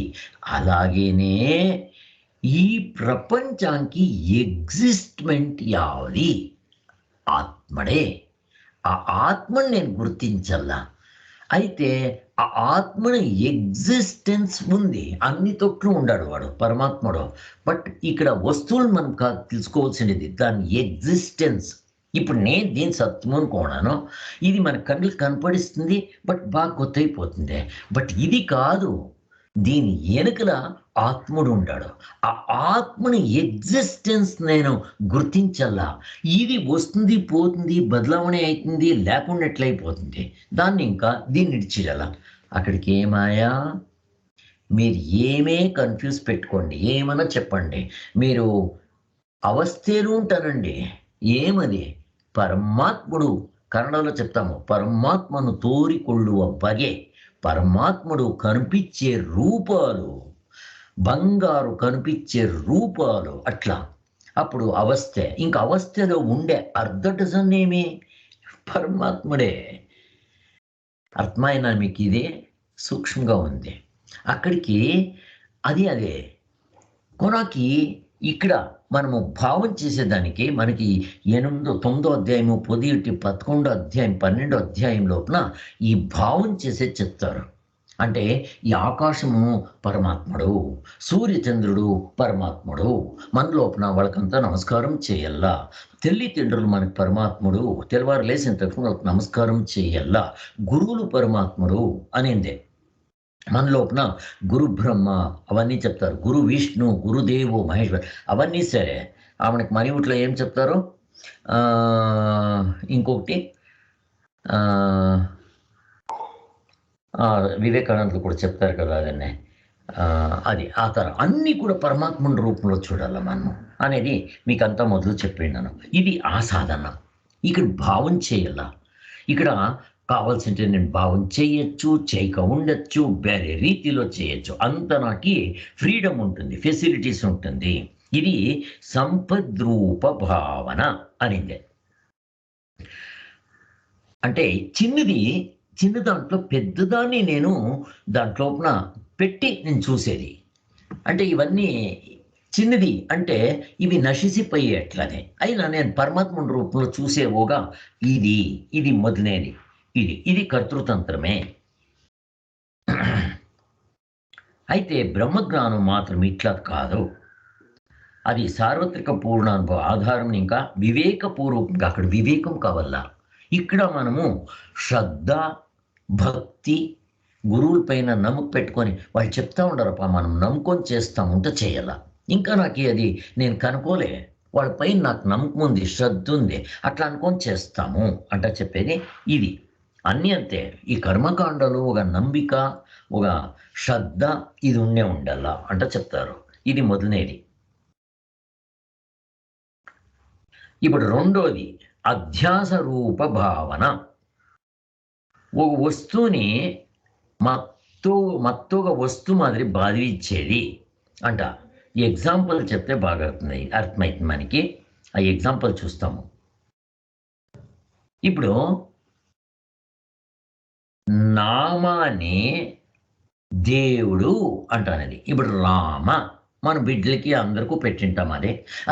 అలాగేనే ఈ ప్రపంచానికి ఎగ్జిస్ట్మెంట్ యావది ఆత్మడే. ఆ ఆత్మని నేను గుర్తించల్లా. అయితే ఆ ఆత్మని ఎగ్జిస్టెన్స్ ఉంది, అన్ని తొట్లు ఉండాడు వాడు పరమాత్ముడు. బట్ ఇక్కడ వస్తువులు మనం తెలుసుకోవాల్సినది దాని ఎగ్జిస్టెన్స్. ఇప్పుడు నేను దీని సత్యం అనుకోనాను, ఇది మన కళ్ళకి కనపడిస్తుంది, బట్ బాగా కొత్తైపోతుంది. బట్ ఇది కాదు, దీని వెనుకల ఆత్ముడు ఉంటాడు. ఆ ఆత్మని ఎగ్జిస్టెన్స్ నేను గుర్తించల్లా. ఇది వస్తుంది పోతుంది, బదలావణೆ అవుతుంది, లేకుండా ఎట్లయిపోతుంది. దాన్ని ఇంకా దీన్ని ఇడిచిడలా. అక్కడికి ఏమాయా, మీరు ఏమే కన్ఫ్యూజ్ పెట్టుకోండి, ఏమన్నా చెప్పండి, మీరు అవస్థేలు ఉంటానండి. ఏమది పరమాత్ముడు, కన్నడలో చెప్తాము పరమాత్మను తోరిಕೊಳ್ಳುವ బగే. పరమాత్ముడు కనిపించే రూపాలు, బంగారు కనిపించే రూపాలు అట్లా. అప్పుడు అవస్థ, ఇంకా అవస్థలో ఉండే డజన్ ఏమి పరమాత్ముడే. అర్థమైనా మీకు? ఇదే సూక్ష్మంగా ఉంది. అక్కడికి అదే కొనకి ఇక్కడ మనము భావం చేసేదానికి మనకి 8, 9 అధ్యాయము, 10, 11 అధ్యాయం, 12 అధ్యాయం లోపల ఈ భావం చేసే చెప్తారు. అంటే ఈ ఆకాశము పరమాత్ముడు, సూర్యచంద్రుడు పరమాత్ముడు, మన లోపల వాళ్ళకంతా నమస్కారం చేయల్లా. తల్లిదండ్రులు మనకు పరమాత్ముడు, తెల్లవారు లేసిన వాళ్ళకి నమస్కారం చేయల్లా. గురువులు పరమాత్ముడు అనేందే. మన లోపల గురు బ్రహ్మ అవన్నీ చెప్తారు, గురు విష్ణు, గురుదేవు మహేశ్వర్ అవన్నీ సరే. ఆమెకు మణివుట్లో ఏం చెప్తారు, ఇంకొకటి వివేకానందులు కూడా చెప్తారు కదా, అదన్నే అది ఆ తరం అన్నీ కూడా పరమాత్ముని రూపంలో చూడాల మనం అనేది మీకు అంతా మొదలు చెప్పినాను. ఇది ఆ సాధన. ఇక్కడ భావం చేయాల. ఇక్కడ కావాల్సింటే నేను భావం చేయొచ్చు, చేయక ఉండొచ్చు, వేరే రీతిలో చేయొచ్చు. అంత నాకు ఫ్రీడమ్ ఉంటుంది, ఫెసిలిటీస్ ఉంటుంది. ఇది సంపద్రూప భావన అనిందే. అంటే చిన్న దాంట్లో పెద్దదాన్ని నేను దాంట్లోపల పెట్టి నేను చూసేది. అంటే ఇవన్నీ చిన్నది అంటే ఇవి నశిసిపోయేట్లనే. అయినా నేను పరమాత్మ రూపంలో చూసేవోగా ఇది మొదలనేది, ఇది కర్తృతంత్రమే. అయితే బ్రహ్మజ్ఞానం మాత్రం ఇట్లా కాదు. అది సార్వత్రిక పూర్ణానుభవ ఆధారం. ఇంకా వివేకపూర్వకంగా అక్కడ వివేకం కావాలా. ఇక్కడ మనము శ్రద్ధ, భక్తి, గురువుల పైన నమ్మకం పెట్టుకొని వాళ్ళు చెప్తా ఉండరప్ప, మనం నమ్ముకొని చేస్తాం ఉంటే చేయాల. ఇంకా నాకు అది నేను కనుకోలే, వాళ్ళ పైన నాకు నమ్మకం ఉంది, శ్రద్ధ ఉంది, అట్లా అనుకొని చేస్తాము అంట చెప్పేది ఇది. అన్నీ అంతే. ఈ కర్మకాండలు ఒక నమ్మిక, ఒక శ్రద్ధ ఇది ఉండాల అంట చెప్తారు. ఇది మొదలనేది. ఇప్పుడు రెండోది అధ్యాస రూప భావన. ఒక వస్తువుని మత్తుగా వస్తువు మాదిరి బాధించేది అంట. ఈ ఎగ్జాంపుల్ చెప్తే బాగా అర్థమవుతుంది మనకి. ఆ ఎగ్జాంపుల్ చూస్తాము. ఇప్పుడు నామాన్ని దేవుడు అంటానది. ఇప్పుడు రామ మన బిడ్డలకి అందరికీ పెట్టింటాం.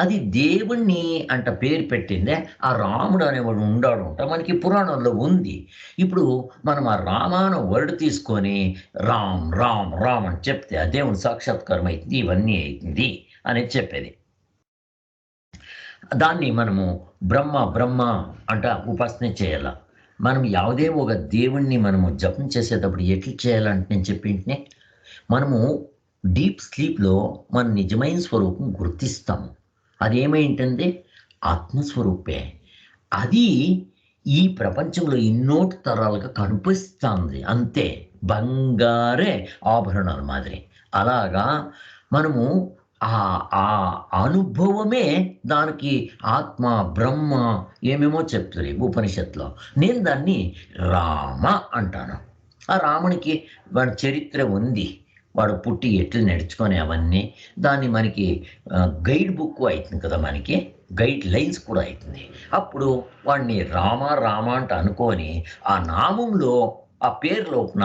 అది దేవుణ్ణి అంట పేరు పెట్టిందే. ఆ రాముడు అనేవాడు ఉండాడు అంట మనకి పురాణంలో ఉంది. ఇప్పుడు మనం ఆ రామాన వర్డ్ తీసుకొని రామ్ రామ్ రామ్ అని చెప్తే ఆ దేవుని సాక్షాత్కారం అవుతుంది, ఇవన్నీ అవుతుంది అనేది చెప్పేది. దాన్ని మనము బ్రహ్మ అంట ఉపాసన చేయాల. మనం ಯಾವುದೇ ఒక దేవుణ్ణి మనము జపం చేసేటప్పుడు ఎట్లా చేయాలంటే నేను చెప్పింటే, మనము డీప్ స్లీప్లో మన నిజమైన స్వరూపం గుర్తిస్తాము. అదేమేంటంటే ఆత్మస్వరూపే. అది ఈ ప్రపంచంలో ఎన్నోటి తరాలుగా కనిపిస్తుంది. అంతే, బంగారే ఆభరణాల మాదిరి. అలాగా మనము ఆ అనుభవమే దానికి ఆత్మ బ్రహ్మ ఏమేమో చెప్తుంది ఉపనిషత్తులో. నేను దాన్ని రామ అంటాను. ఆ రామునికి వాడి చరిత్ర ఉంది, వాడు పుట్టి ఎట్లు నడుచుకొని అవన్నీ. దాన్ని మనకి గైడ్ బుక్ అవుతుంది కదా, మనకి గైడ్ లైన్స్ కూడా అవుతుంది. అప్పుడు వాడిని రామ అంట అనుకొని ఆ నామంలో ఆ పేరు లోపల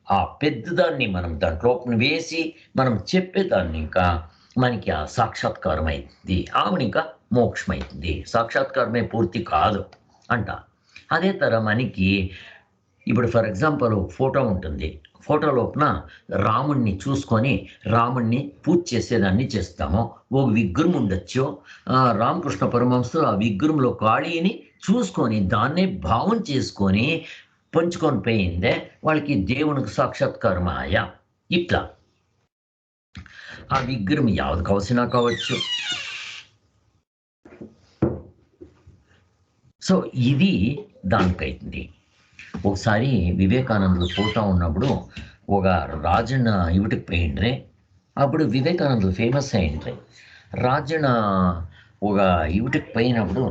ఆ పెద్దదాన్ని మనం దాంట్లోపల వేసి మనం చెప్పేదాన్ని ఇంకా మనకి ఆ సాక్షాత్కారం అవుతుంది. ఆమెను ఇంకా మోక్షం అవుతుంది. సాక్షాత్కారమే పూర్తి కాదు అంట. అదే తర మనకి ఇప్పుడు ఫర్ ఎగ్జాంపుల్ ఫోటో ఉంటుంది. ఫోటో లోపల రాముణ్ణి చూసుకొని రాముణ్ణి పూజ చేసేదాన్ని చేస్తాము. ఒక విగ్రహం ఉండొచ్చు. రామకృష్ణ పరమహంసులు ఆ విగ్రహంలో కాళీని చూసుకొని దాన్నే భావం చేసుకొని పంచుకొని పోయిందే వాళ్ళకి దేవునికి సాక్షాత్కారం ఆయా. ఇట్లా ఆ విగ్రహం యావది కావలసినా కావచ్చు. సో ఇది దానికైతుంది. ఒకసారి వివేకానందులు పోతా ఉన్నప్పుడు ఒక రాజన్న ఇవిటికి పోయిండ్రే. అప్పుడు వివేకానందులు ఫేమస్ అయిండ్రే. రాజన్న ఒక ఇవిటికి పోయినప్పుడు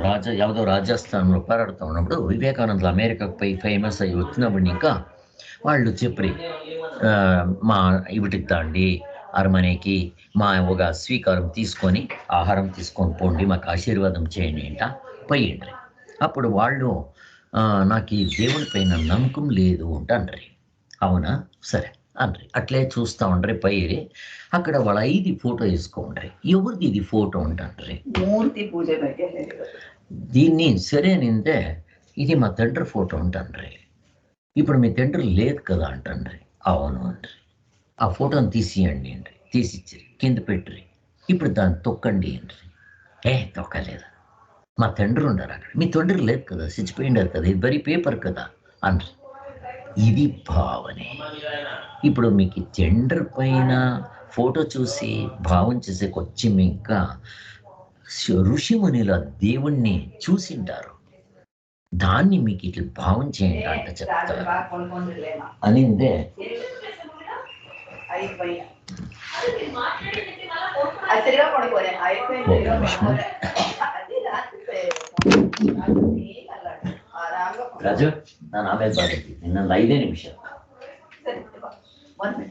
ಯಾವುದೋ రాజస్థాన్లో పోరాడుతూ ఉన్నప్పుడు వివేకానందులు అమెరికాకు పోయి ఫేమస్ అయ్యి వచ్చినప్పుడు ఇంకా వాళ్ళు చెప్పి మా ఇవిటికి తాండి అరమనేకి మా ఒక స్వీకారం తీసుకొని ఆహారం తీసుకొని పోండి, మాకు ఆశీర్వాదం చేయండి అంట పోయిండ్రి. అప్పుడు వాళ్ళు నాకు ఈ దేవుని పైన నమ్మకం లేదు అంటాండ్రి. అవునా, సరే అండ్రి. అట్లే చూస్తూ ఉండ్రి. పోయి అక్కడ వాళ్ళ 5 ఫోటో వేసుకోండ్రి. ఎవరిది ఇది ఫోటో అంటాండ్రి. మూర్తి పూజ దీన్ని సరే నిందే ఇది మా తండ్రి ఫోటో అంటాండ్రి. ఇప్పుడు మీ తండ్రి లేదు కదా అంటాండ్రి. అవును అండ్రి. ఆ ఫోటోని తీసియండి అండ్రి. తీసిచ్చి కింద పెట్టిరి. ఇప్పుడు దాన్ని తొక్కండి అండ్రి. తొక్కలేదు, మా తండ్రి ఉన్నారు అక్కడ. మీ తండ్రి లేదు కదా, చచ్చిపోయిండారు కదా, ఇది బరీ పేపర్ కదా అండ్రి. ఇది భావనే. ఇప్పుడు మీకు తండ్రి పైన ఫోటో చూసి భావం చేసేకొచ్చి ఇంకా ఋషిమునిల దేవుణ్ణి చూసింటారు. దాన్ని మీకు ఇట్లా భావం చేయండి అంట చెప్తారు అనిందే. రాజు ನಾನು ಆಮೇಲೆ ಬರ್ತೀನಿ. ಇನ್ನೊಂದು 5 ನಿಮಿಷ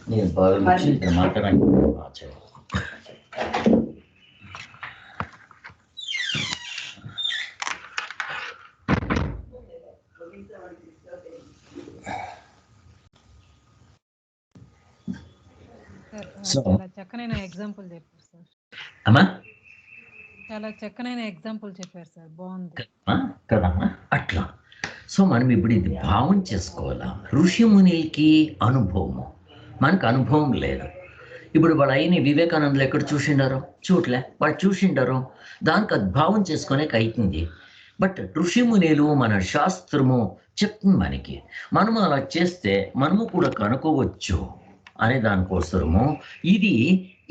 ನೀನು ಮುಚ್ಚಿ ಮಾತಾಡಂಗೆ ಆಚೆ. చాలా చక్కనైన ఎగ్జాంపుల్ చెప్పారు సార్. అమ్మా చాలా చక్కనైన ఎగ్జాంపుల్ చెప్పారు సార్. బాగుంది కదమ్మా. అట్లా సో మనం ఇప్పుడు ఇది భావం చేసుకోవాలా. ఋషిమునికి అనుభవము, మనకు అనుభవం లేదు. ఇప్పుడు వాళ్ళ అయిన వివేకానందులు ఎక్కడ చూసిండారో చూడలే, వాళ్ళు చూసిండారో దానికి అది భావం చేసుకునే అవుతుంది. బట్ ఋషిమునిలు మన శాస్త్రము చెప్తుంది మనకి. మనము అలా చేస్తే మనము కూడా కనుక్కోవచ్చు అనే దానికోసము ఇది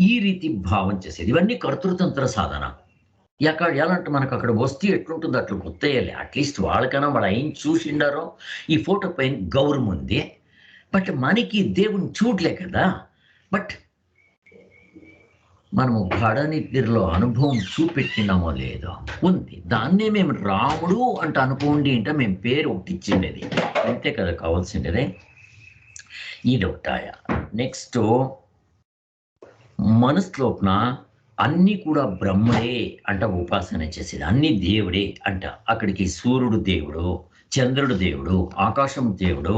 ఈ రీతి భావం చేసేది. ఇవన్నీ కర్తృతంత్ర సాధన. ఎలాంటి మనకు అక్కడ వస్తే ఎట్లుంటుందో అట్లా గుర్తయ్యాలి. అట్లీస్ట్ వాళ్ళకైనా వాళ్ళు ఆయన చూసిండారో. ఈ ఫోటో పైన గౌరవం ఉంది, బట్ మనకి దేవుని చూడలే కదా. బట్ మనము గాఢ నిద్రలో అనుభవం చూపెట్టినామో లేదో ఉంది. దాన్నే మేము రాముడు అంటే అనుకోండి అంటే మేము పేరు ఒకటి ఇచ్చిండేది, అంతే కదా కావాల్సిండేది. ఇదొకటాయ. నెక్స్ట్ మనసులోపున అన్నీ కూడా బ్రహ్మడే అంట ఉపాసన చేసేది, అన్ని దేవుడే అంట. అక్కడికి సూర్యుడు దేవుడు, చంద్రుడు దేవుడు, ఆకాశం దేవుడు,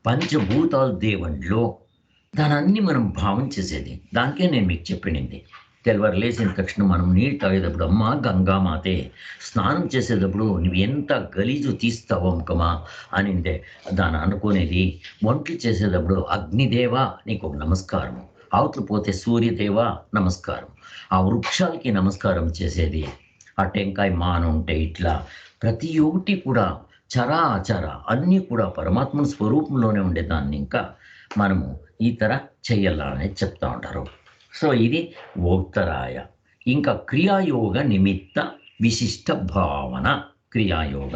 పంచభూతాలు దేవుళ్ళు, దాని అన్ని మనం భావం చేసేది. దానికే నేను మీకు చెప్పినింది, తెల్లవారు లేచిన తక్షణం మనం నీళ్ళు తాగేటప్పుడు అమ్మ గంగామాతే, స్నానం చేసేటప్పుడు నువ్వు ఎంత గలీజు తీస్తావు అమ్మకమా అనిందే దాన్ని అనుకునేది. వంటలు చేసేటప్పుడు అగ్నిదేవా నీకు ఒక నమస్కారం, అవతల పోతే సూర్యదేవ నమస్కారం, ఆ వృక్షాలకి నమస్కారం చేసేది. ఆ టెంకాయ మాన ఉంటే ఇట్లా ప్రతి ఒక్కటి కూడా చరాచర అన్నీ కూడా పరమాత్మ స్వరూపంలోనే ఉండేదాన్ని ఇంకా మనము ఈ తర చెయ్యాలని చెప్తా ఉంటారు. సో ఇది ఓత్తరాయ. ఇంకా క్రియాయోగ నిమిత్త విశిష్ట భావన క్రియాయోగ.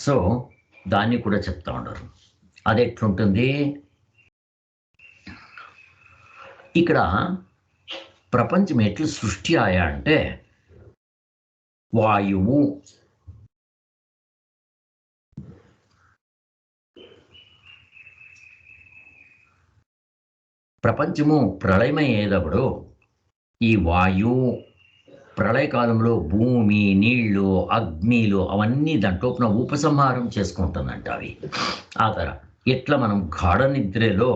సో దాన్ని కూడా చెప్తా ఉంటారు. అది ఎట్లుంటుంది, ఇక్కడ ప్రపంచం ఎట్లు సృష్టి ఆయా అంటే వాయువు, ప్రపంచము ప్రళయమయ్యేటప్పుడు ఈ వాయువు ప్రళయకాలంలో భూమి, నీళ్లు, అగ్నిలు అవన్నీ దాంట్లో ఉపసంహారం చేసుకుంటుందంట అవి. ఆ తర ఎట్లా మనం గాఢ నిద్రలో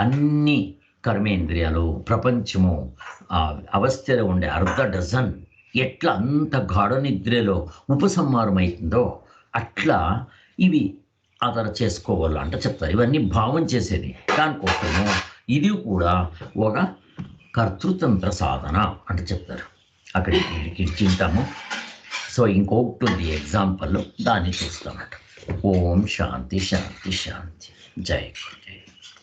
అన్ని కర్మేంద్రియాలు ప్రపంచము అవస్థలో ఉండే 1/2 డజన్ ఎట్లా అంత గాఢ నిద్రలో ఉపసంహారం అవుతుందో అట్లా ఇవి ఆ తర చేసుకోవాలంట చెప్తారు. ఇవన్నీ భావం చేసేది. దానికోసము ఇది కూడా ఒక కర్తృతంత్ర సాధన అంటే చెప్తారు. అక్కడికి చింటాము. సో ఇంకొకటి ఉంది ఎగ్జాంపుల్, దాన్ని చూస్తామట. ఓం శాంతి శాంతి శాంతి. జై గురుదేవ్.